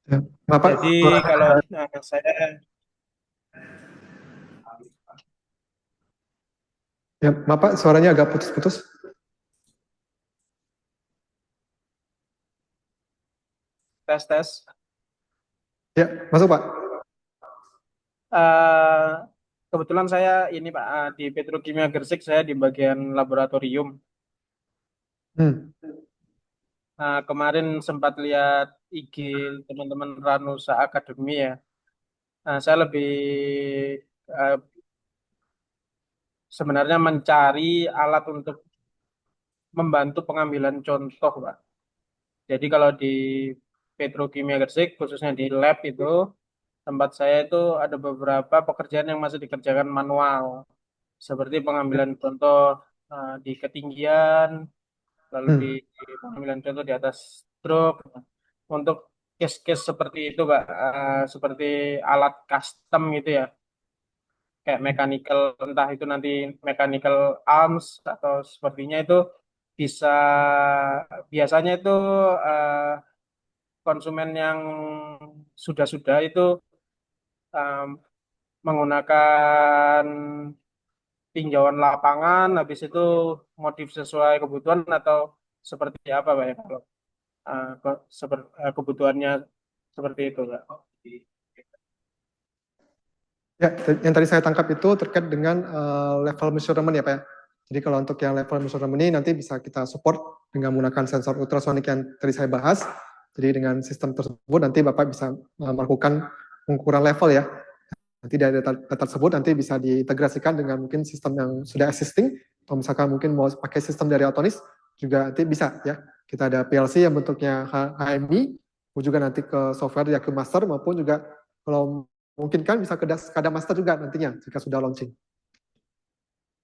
Ya, Bapak. Jadi kalau saya Ya, Bapak suaranya agak putus-putus. tes tes Ya, masuk Pak. kebetulan saya ini Pak di Petrokimia Gresik saya di bagian laboratorium. Hmm. Nah, kemarin sempat lihat IG teman-teman Ranusa Academy ya. Nah, saya lebih eh, sebenarnya mencari alat untuk membantu pengambilan contoh, Pak. Jadi kalau di Petrokimia Gresik, khususnya di lab itu, tempat saya itu ada beberapa pekerjaan yang masih dikerjakan manual, seperti pengambilan contoh di ketinggian, lalu Hmm. di pengambilan contoh di atas truk. Untuk case-case seperti itu, Pak, seperti alat custom gitu ya, kayak mechanical, entah itu nanti mechanical arms atau sepertinya itu bisa biasanya itu eh, konsumen yang sudah-sudah itu em, menggunakan tinjauan lapangan, habis itu motif sesuai kebutuhan atau seperti apa, Pak ya kalau kebutuhannya seperti itu, Pak. Ya, yang tadi saya tangkap itu terkait dengan level measurement ya Pak ya. Jadi kalau untuk yang level measurement ini nanti bisa kita support dengan menggunakan sensor ultrasonik yang tadi saya bahas. Jadi dengan sistem tersebut nanti Bapak bisa melakukan pengukuran level ya. Nanti dari data tersebut nanti bisa diintegrasikan dengan mungkin sistem yang sudah existing, atau misalkan mungkin mau pakai sistem dari Autonis juga nanti bisa ya. Kita ada PLC yang bentuknya HMI, juga nanti ke software ya ke master maupun juga kalau mungkin kan bisa ke SCADA master juga nantinya jika sudah launching.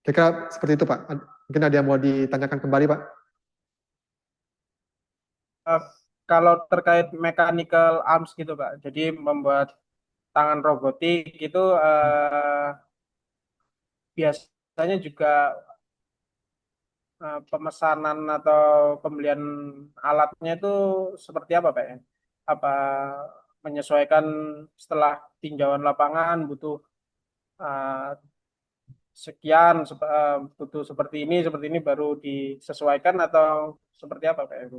Kira-kira seperti itu Pak. Mungkin ada yang mau ditanyakan kembali Pak. Eh, Kalau terkait mechanical arms gitu Pak, jadi membuat tangan robotik itu biasanya juga pemesanan atau pembelian alatnya itu seperti apa Pak ya? Apa menyesuaikan setelah tinjauan lapangan butuh eh, sekian butuh seperti ini baru disesuaikan atau seperti apa Pak ya?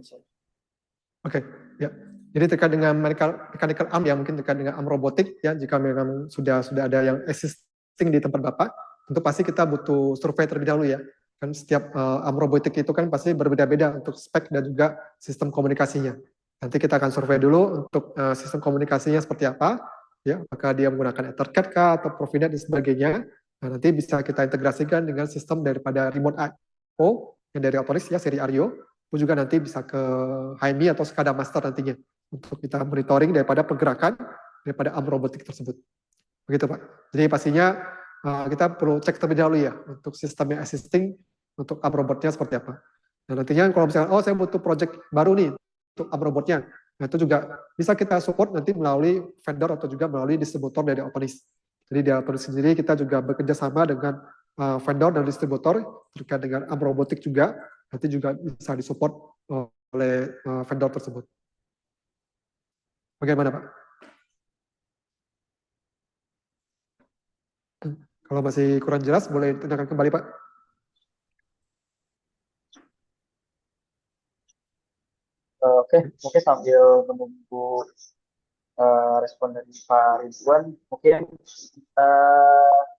Oke, ya. Jadi terkait dengan mechanical arm ya, mungkin terkait dengan arm robotik ya, jika memang sudah ada yang existing di tempat Bapak, tentu pasti kita butuh survei terlebih dahulu ya. Kan setiap arm robotik itu kan pasti berbeda-beda untuk spek dan juga sistem komunikasinya. Nanti kita akan survei dulu untuk sistem komunikasinya seperti apa, ya, apakah dia menggunakan EtherCAT kah atau Profinet dan sebagainya. Nah, nanti bisa kita integrasikan dengan sistem daripada remote I/O yang dari Autonis ya, seri Ario, pun juga nanti bisa ke HMI atau SCADA Master nantinya untuk kita monitoring daripada pergerakan daripada arm robotik tersebut. Begitu Pak. Jadi pastinya kita perlu cek terlebih dahulu ya untuk sistem yang existing untuk arm robotnya seperti apa. Nah nantinya kalau misalnya saya butuh project baru nih untuk arm robotnya, nah itu juga bisa kita support nanti melalui vendor atau juga melalui distributor dari Autonis. Jadi di Autonis sendiri kita juga bekerja sama dengan vendor dan distributor terkait dengan arm robotik juga, nanti juga bisa disupport oleh vendor tersebut. Bagaimana Pak? Kalau masih kurang jelas, boleh tanyakan kembali Pak. Oke, mungkin sambil menunggu respon dari Pak Ridwan, mungkin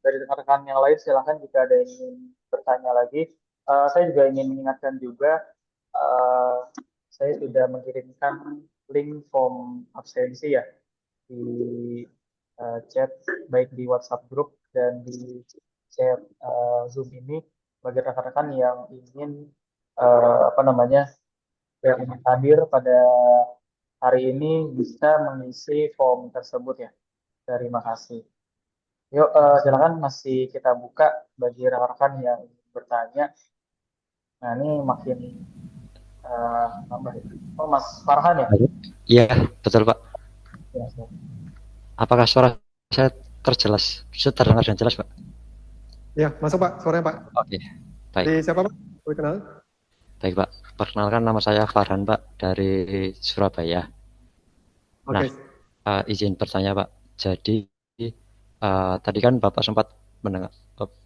dari rekan-rekan yang lain silahkan jika ada yang ingin bertanya lagi. Saya juga ingin mengingatkan juga, uh, saya sudah mengirimkan link form absensi ya di chat, baik di WhatsApp group dan di chat Zoom ini bagi rekan-rekan yang ingin apa namanya yang ingin hadir pada hari ini bisa mengisi form tersebut ya. Terima kasih. Yuk, silakan masih kita buka bagi rekan-rekan yang ingin bertanya. Nah, ini makin nambah. Oh, Mas Farhan ya? Iya, betul Pak. Ya, Apakah suara saya terjelas, terdengar dan jelas Pak? Ya, masuk Pak, suaranya Pak. Oke, baik. Dari siapa Pak? Boleh kenal? Baik Pak, perkenalkan nama saya Farhan Pak dari Surabaya. Nah, izin bertanya Pak. Jadi tadi kan Bapak sempat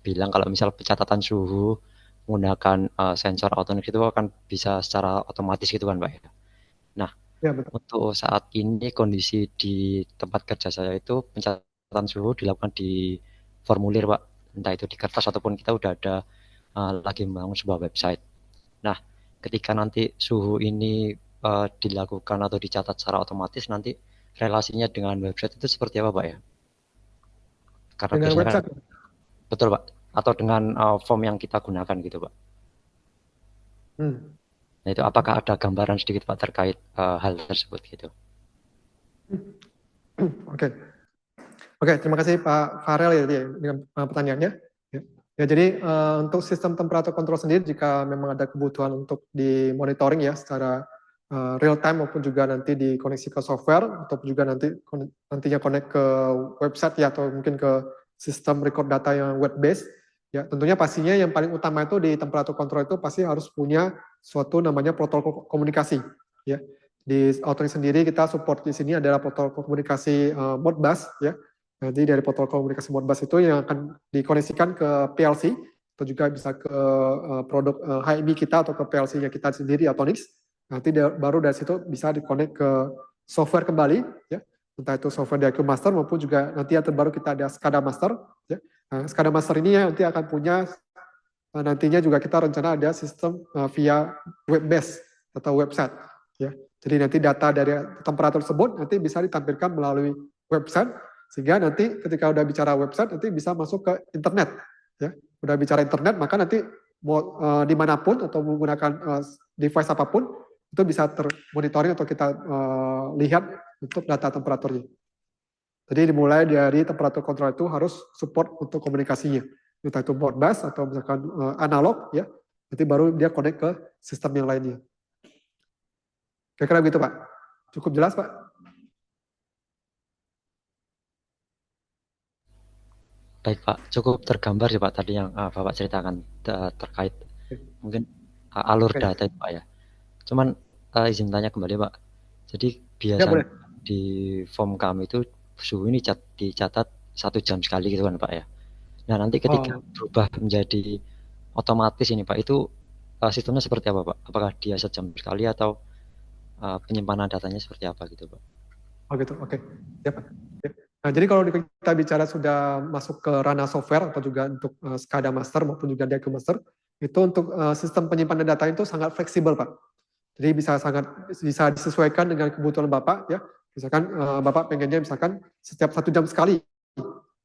bilang kalau misal pencatatan suhu menggunakan sensor Autonis itu akan bisa secara otomatis gitu kan Pak. Nah, ya, betul. Untuk saat ini kondisi di tempat kerja saya itu pencatatan suhu dilakukan di formulir Pak, entah itu di kertas ataupun kita udah ada lagi membangun sebuah website. Nah, ketika nanti suhu ini dilakukan atau dicatat secara otomatis, nanti relasinya dengan website itu seperti apa Pak ya? Karena dengan biasanya website. Kan, betul Pak, atau dengan form yang kita gunakan gitu Pak. Nah itu apakah ada gambaran sedikit Pak terkait hal tersebut gitu? Oke, terima kasih Pak Farel ya dengan pertanyaannya. Ya jadi untuk sistem temperatur control sendiri jika memang ada kebutuhan untuk dimonitoring ya secara real time maupun juga nanti dikoneksi ke software atau juga nantinya connect ke website ya atau mungkin ke sistem record data yang web based. Ya, tentunya pastinya yang paling utama itu di temperatur control itu pasti harus punya suatu namanya protokol komunikasi. Ya, di Autonis sendiri kita support di sini adalah protokol komunikasi Modbus. Ya, nanti dari protokol komunikasi Modbus itu yang akan dikoneksikan ke PLC atau juga bisa ke produk HMI kita atau ke PLC-nya kita sendiri Autonis. Nanti baru dari situ bisa dikonek ke software kembali. Ya, entah itu software di IQ Master maupun juga nanti yang terbaru kita ada SCADA Master. Ya. Nah, SCADA Master ini ya nanti akan punya nantinya juga kita rencana ada sistem via web based atau website ya. Jadi nanti data dari temperatur tersebut nanti bisa ditampilkan melalui website sehingga nanti ketika udah bicara website nanti bisa masuk ke internet ya. Udah bicara internet maka nanti mau dimanapun atau menggunakan device apapun itu bisa termonitoring atau kita lihat untuk data temperaturnya. Jadi dimulai dari temperatur kontrol itu harus support untuk komunikasinya. entah itu Modbus atau misalkan analog ya, nanti baru dia connect ke sistem yang lainnya. Kira-kira begitu Pak. Cukup jelas Pak? Baik Pak, cukup tergambar sih Pak tadi yang Bapak ceritakan terkait mungkin alur Oke. data itu Pak ya. Cuman izin tanya kembali Pak. Jadi Ya, boleh. biasanya di form kami itu suhu ini dicatat 1 jam sekali gitu kan Pak ya. Nah nanti ketika berubah menjadi otomatis ini Pak, itu sistemnya seperti apa Pak? Apakah dia sejam sekali atau penyimpanan datanya seperti apa gitu Pak? Oh gitu, oke. Ya, Pak. Ya. Nah, jadi kalau kita bicara sudah masuk ke ranah software atau juga untuk SCADA Master maupun juga Diagram Master, itu untuk sistem penyimpanan data itu sangat fleksibel Pak. Jadi bisa disesuaikan dengan kebutuhan Bapak ya. Misalkan Bapak pengennya misalkan setiap 1 jam sekali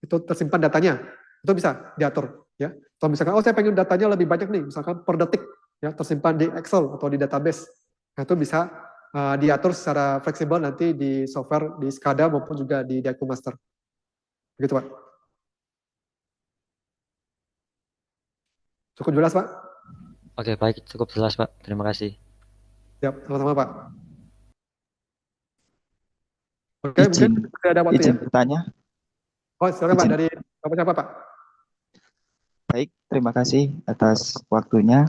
itu tersimpan datanya, itu bisa diatur ya. Atau misalkan saya pengen datanya lebih banyak nih, misalkan per detik ya tersimpan di Excel atau di database. Nah, itu bisa diatur secara fleksibel nanti di software di SCADA maupun juga di Diagram Master. Begitu Pak. Cukup jelas Pak? Oke baik, cukup jelas Pak. Terima kasih. Siap, sama-sama Pak. Oke, mungkin ada waktu izin ya. bertanya. Oh, silakan Pak, dari Bapak siapa Pak? Baik, terima kasih atas waktunya.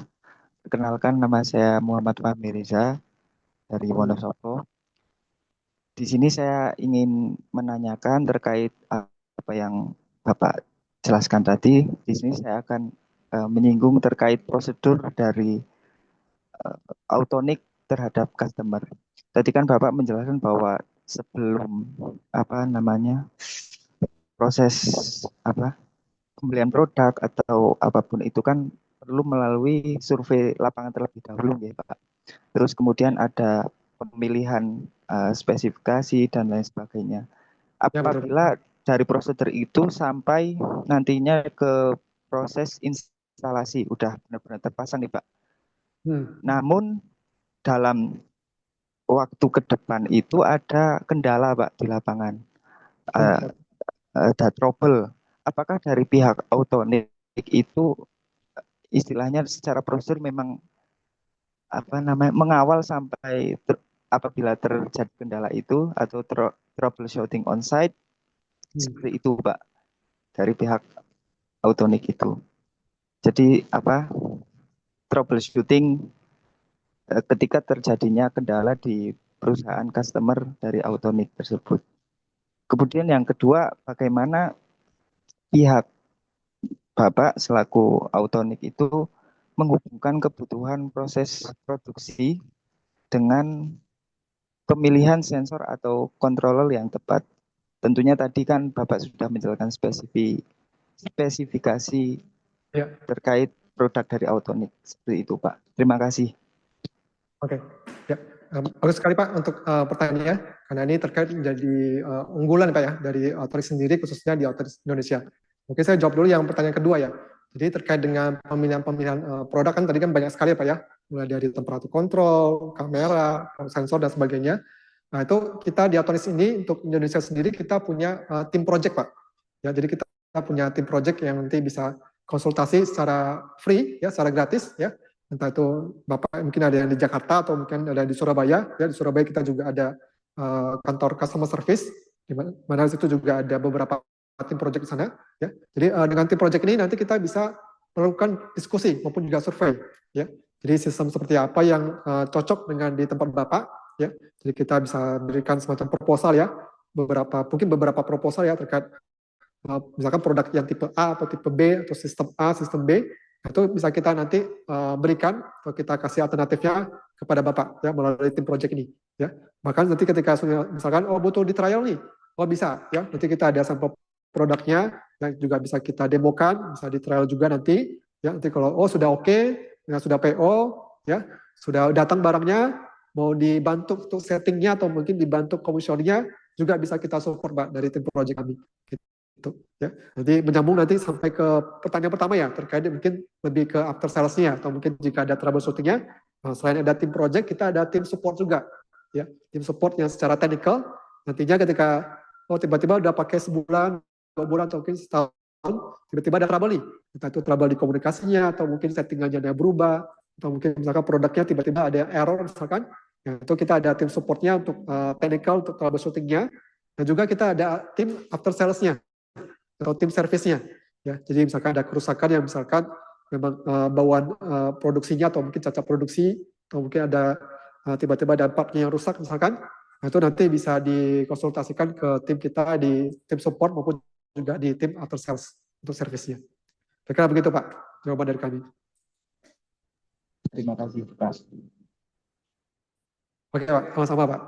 Perkenalkan, nama saya Muhammad Fahmi Riza dari Wonosobo. Di sini saya ingin menanyakan terkait apa yang Bapak jelaskan tadi. Di sini saya akan menyinggung terkait prosedur dari Autonic terhadap customer. Tadi kan Bapak menjelaskan bahwa sebelum proses pembelian produk atau apapun itu kan perlu melalui survei lapangan terlebih dahulu ya Pak. Terus kemudian ada pemilihan spesifikasi dan lain sebagainya. Apabila dari prosedur itu sampai nantinya ke proses instalasi udah benar-benar terpasang nih Pak. Namun dalam waktu ke depan itu ada kendala Pak di lapangan. Ada trouble. Apakah dari pihak Autonic itu istilahnya secara prosedur memang mengawal sampai apabila terjadi kendala itu atau troubleshooting on site seperti itu Pak dari pihak Autonic itu. Jadi troubleshooting ketika terjadinya kendala di perusahaan customer dari Autonic tersebut. Kemudian yang kedua, bagaimana pihak Bapak selaku Autonic itu menghubungkan kebutuhan proses produksi dengan pemilihan sensor atau controller yang tepat. Tentunya tadi kan Bapak sudah menjelaskan spesifikasi terkait produk dari Autonic. Seperti itu Pak. Terima kasih. Oke, ya. Bagus sekali Pak untuk pertanyaannya, karena ini terkait menjadi unggulan Pak ya dari Autonic sendiri khususnya di Autonic Indonesia. Mungkin saya jawab dulu yang pertanyaan kedua ya. Jadi terkait dengan pemilihan produk kan tadi kan banyak sekali Pak ya, mulai dari temperatur kontrol, kamera, sensor dan sebagainya. Nah itu kita di Autonic ini untuk Indonesia sendiri kita punya tim project Pak. Ya, jadi kita punya tim project yang nanti bisa konsultasi secara free ya, secara gratis ya. Entah itu Bapak mungkin ada yang di Jakarta atau mungkin ada di Surabaya. Ya, di Surabaya kita juga ada kantor customer service, di mana itu juga ada beberapa tim project di sana. Ya. Jadi dengan tim project ini nanti kita bisa melakukan diskusi maupun juga survei. Ya. Jadi sistem seperti apa yang cocok dengan di tempat Bapak. Ya. Jadi kita bisa berikan semacam proposal ya, mungkin beberapa proposal ya terkait misalkan produk yang tipe A atau tipe B atau sistem A, sistem B. Itu bisa kita nanti berikan atau kita kasih alternatifnya kepada Bapak ya melalui tim project ini ya. Bahkan nanti ketika misalkan butuh di trial nih, bisa ya. Nanti kita ada sampel produknya yang juga bisa kita demokan, bisa di trial juga nanti ya. Nanti kalau sudah oke, sudah PO ya, sudah datang barangnya, mau dibantu untuk settingnya atau mungkin dibantu komisionnya juga bisa kita support Pak dari tim project kami. Gitu, ya. Jadi menyambung nanti sampai ke pertanyaan pertama ya terkait mungkin lebih ke after sales-nya atau mungkin jika ada troubleshooting-nya, selain ada tim project kita ada tim support juga ya, tim support yang secara technical nantinya ketika tiba-tiba udah pakai sebulan, 2 bulan atau mungkin setahun tiba-tiba ada trouble nih, entah itu trouble di komunikasinya, atau mungkin settingannya ada berubah, atau mungkin misalkan produknya tiba-tiba ada error misalkan, ya, itu kita ada tim supportnya untuk technical, untuk troubleshootingnya, dan juga kita ada tim after sales-nya, atau tim service-nya. Ya, jadi misalkan ada kerusakan yang misalkan memang bawaan produksinya, atau mungkin cacat produksi, atau mungkin ada tiba-tiba ada partnya yang rusak misalkan, nah, itu nanti bisa dikonsultasikan ke tim kita di tim support maupun juga di tim after sales untuk servisnya. Kira-kira begitu Pak, jawaban dari kami. Terima kasih Pak. Oke Pak, sama-sama Pak.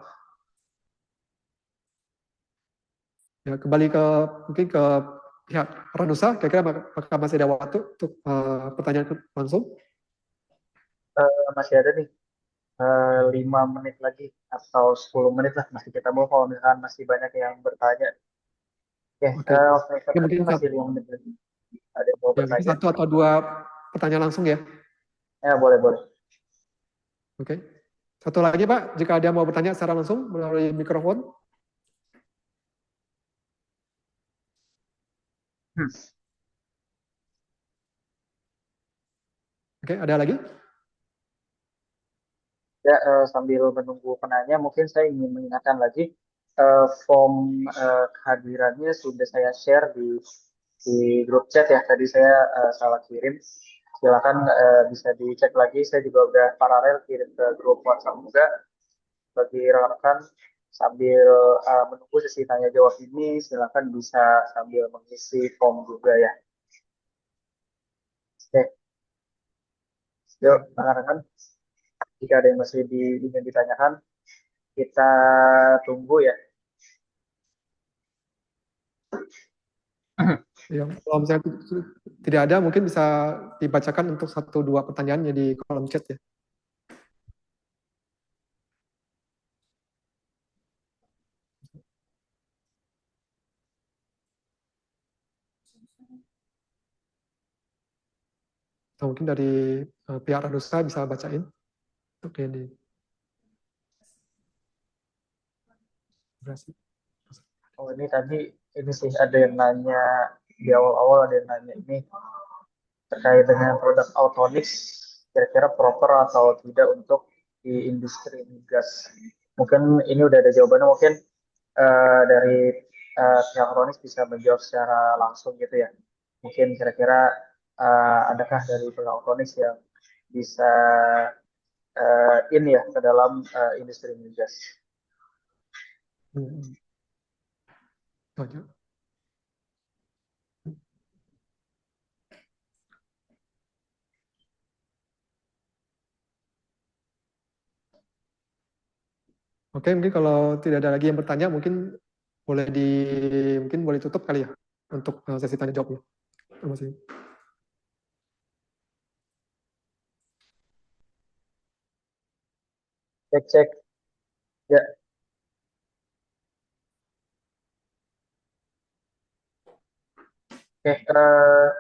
Ya, kembali ke mungkin ke pihak Ranusa, kira-kira apakah masih ada waktu untuk pertanyaan langsung? Masih ada nih 5 menit lagi atau 10 menit lah masih kita mau, kalau misalkan masih banyak yang bertanya. Oke, mungkin masih 5 menit lagi. Ada yang mau bertanya? Satu atau dua pertanyaan langsung ya? Ya, boleh. Oke. Satu lagi Pak, jika ada yang mau bertanya secara langsung melalui mikrofon. Oke, ada lagi? Ya, sambil menunggu penanya, mungkin saya ingin mengingatkan lagi, form kehadirannya sudah saya share di grup chat ya. Tadi saya salah kirim. Silakan bisa dicek lagi. Saya juga udah paralel kirim ke grup WhatsApp juga. Bagi rekan-rekan sambil menunggu sesi tanya jawab ini, silakan bisa sambil mengisi form juga ya. Oke. Yuk, rekan-rekan. Jika ada yang masih ingin ditanyakan, kita tunggu ya. Ya, kalau misalnya tidak ada, mungkin bisa dibacakan untuk 1-2 pertanyaannya di kolom chat ya. Atau mungkin dari pihak Ranusa bisa bacain. Oke, di Oh, ini tadi ini sih ada yang nanya di awal-awal, ada yang nanya ini terkait dengan produk Autonix, kira-kira proper atau tidak untuk di industri migas. Mungkin ini udah ada jawabannya, mungkin dari pihak Autonix bisa menjawab secara langsung gitu ya. Mungkin kira-kira adakah dari pihak Autonix yang bisa in ya ke dalam industri migas. Oke, mungkin kalau tidak ada lagi yang bertanya, mungkin boleh tutup kali ya untuk sesi tanya jawabnya. Terima kasih. Cek. Ya. Oke,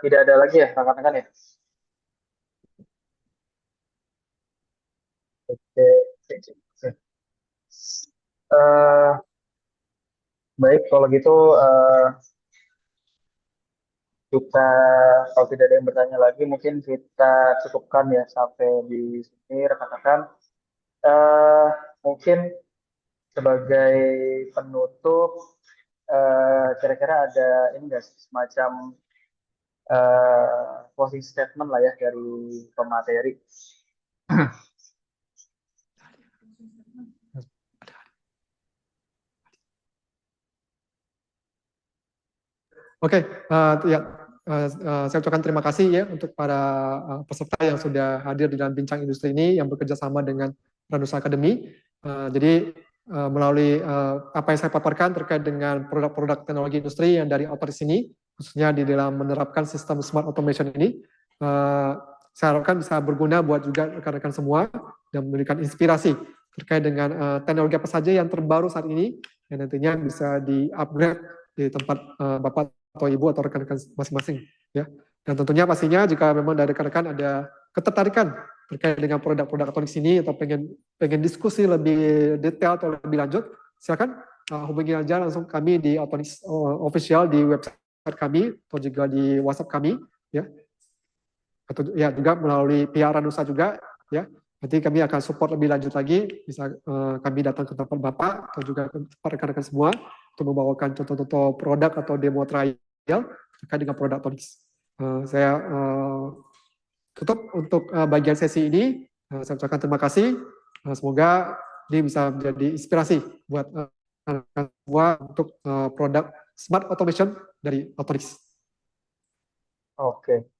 tidak ada lagi ya rekan-rekan ya. Oke. Baik, kalau gitu kita, kalau tidak ada yang bertanya lagi, mungkin kita cukupkan ya sampai di sini rekan-rekan. Mungkin sebagai penutup, kira-kira ada ini nggak semacam closing statement lah ya dari pemateri. Oke, saya ucapkan terima kasih ya untuk para peserta yang sudah hadir di dalam bincang industri ini yang bekerja sama dengan Ranusa Academy. Jadi melalui apa yang saya paparkan terkait dengan produk-produk teknologi industri yang dari Autonix ini, khususnya di dalam menerapkan sistem smart automation ini, saya harapkan bisa berguna buat juga rekan-rekan semua dan memberikan inspirasi terkait dengan teknologi apa saja yang terbaru saat ini yang nantinya bisa di-upgrade di tempat Bapak atau Ibu atau rekan-rekan masing-masing ya. Dan tentunya pastinya jika memang dari rekan-rekan ada ketertarikan terkait dengan produk-produk Autonix ini atau pengen diskusi lebih detail atau lebih lanjut, silakan hubungi aja langsung kami di Autonix official di website website kami atau juga di WhatsApp kami, ya, atau ya juga melalui PR Ranusa juga, ya. Nanti kami akan support lebih lanjut lagi, bisa kami datang ke tempat Bapak atau juga ke tempat rekan-rekan semua untuk membawakan contoh-contoh produk atau demo trial terkait dengan produk Tonix. Saya tutup untuk bagian sesi ini. Saya ucapkan terima kasih. Semoga ini bisa menjadi inspirasi buat rekan-rekan semua untuk produk Smart Automation dari Autonix. Oke,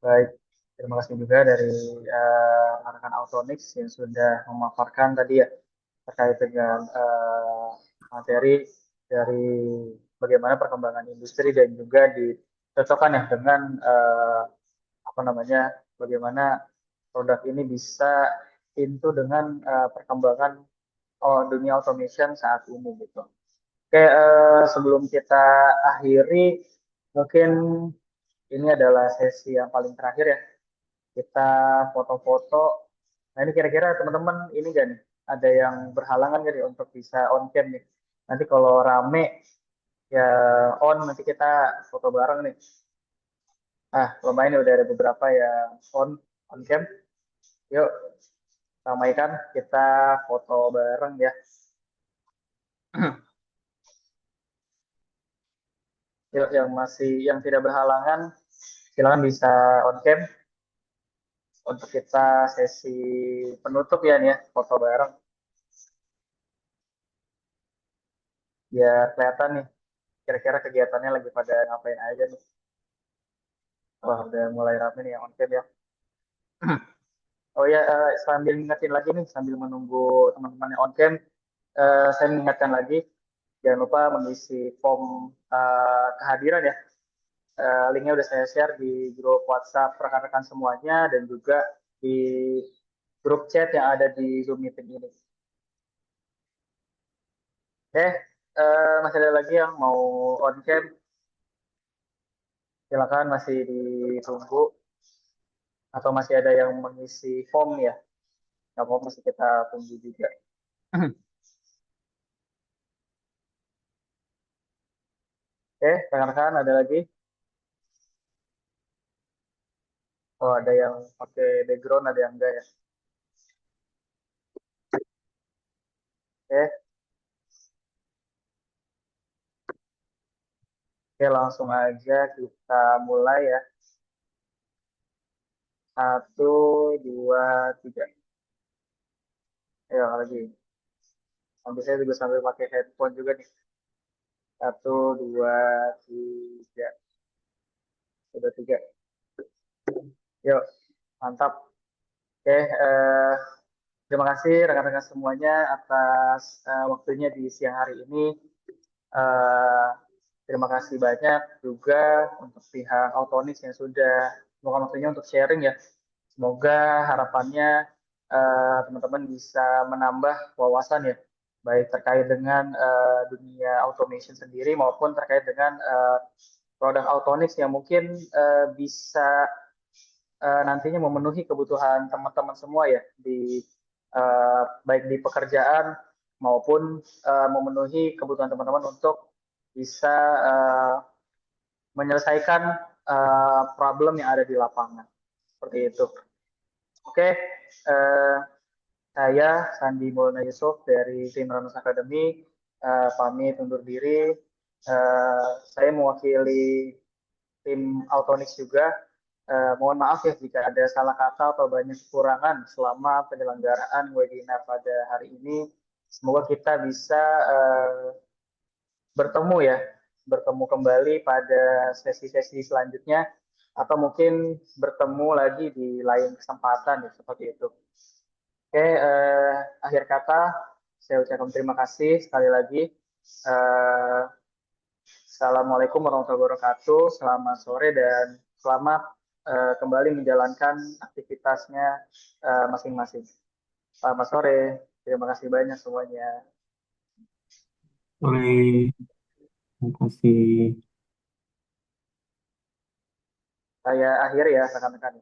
baik. Terima kasih juga dari rekan Autonix yang sudah memaparkan tadi ya terkait dengan materi dari bagaimana perkembangan industri dan juga dicocokkan ya dengan apa namanya bagaimana produk ini bisa into dengan perkembangan dunia automation saat ini gitu. Oke, sebelum kita akhiri, mungkin ini adalah sesi yang paling terakhir ya. Kita foto-foto. Nah ini kira-kira teman-teman ini gak nih? Ada yang berhalangan gak nih untuk bisa on cam nih? Nanti kalau rame ya on, nanti kita foto bareng nih. Lumayan nih udah ada beberapa yang on cam. Yuk, ramaikan kita foto bareng ya. Yuk, yang tidak berhalangan, silakan bisa on cam untuk kita sesi penutup ya nih ya, foto bareng. Biar kelihatan nih, kira-kira kegiatannya lagi pada ngapain aja nih. Wah, udah mulai rame nih yang on cam ya. Oh ya, sambil ngingetin lagi nih, sambil menunggu teman-teman yang on cam, saya mengingatkan lagi, jangan lupa mengisi form kehadiran ya. Linknya udah saya share di grup WhatsApp rekan-rekan semuanya dan juga di grup chat yang ada di Zoom meeting ini. Oke, masih ada lagi yang mau on cam, silakan masih ditunggu atau masih ada yang mengisi form ya. Nggak apa masih kita tunggu juga. Oke, rekan-rekan ada lagi? Oh, ada yang pakai background, ada yang enggak ya. Oke, oke langsung aja kita mulai ya. 1, 2, 3. Ayo lagi. Sampai saya juga sambil pakai headphone juga nih. 1, 2, 3. Sudah 3. Yuk, mantap. Oke, terima kasih rekan-rekan semuanya atas waktunya di siang hari ini. Terima kasih banyak juga untuk pihak Autonix yang sudah meluangkan waktunya untuk sharing ya. Semoga harapannya teman-teman bisa menambah wawasan ya, baik terkait dengan dunia automation sendiri maupun terkait dengan produk Autonix yang mungkin bisa nantinya memenuhi kebutuhan teman-teman semua ya di baik di pekerjaan maupun memenuhi kebutuhan teman-teman untuk bisa menyelesaikan problem yang ada di lapangan seperti itu. Oke, saya Sandi Maulana Yusuf dari tim Ranus Academy pamit undur diri. Saya mewakili tim Autonix juga. Mohon maaf ya jika ada salah kata atau banyak kekurangan selama penyelenggaraan webinar pada hari ini. Semoga kita bisa bertemu kembali pada sesi-sesi selanjutnya atau mungkin bertemu lagi di lain kesempatan ya, seperti itu. Oke, akhir kata saya ucapkan terima kasih sekali lagi. Assalamualaikum warahmatullahi wabarakatuh. Selamat sore dan selamat kembali menjalankan aktivitasnya masing-masing. Selamat sore. Terima kasih banyak semuanya. Oleh, terima kasih. Saya akhiri ya rekan-rekan.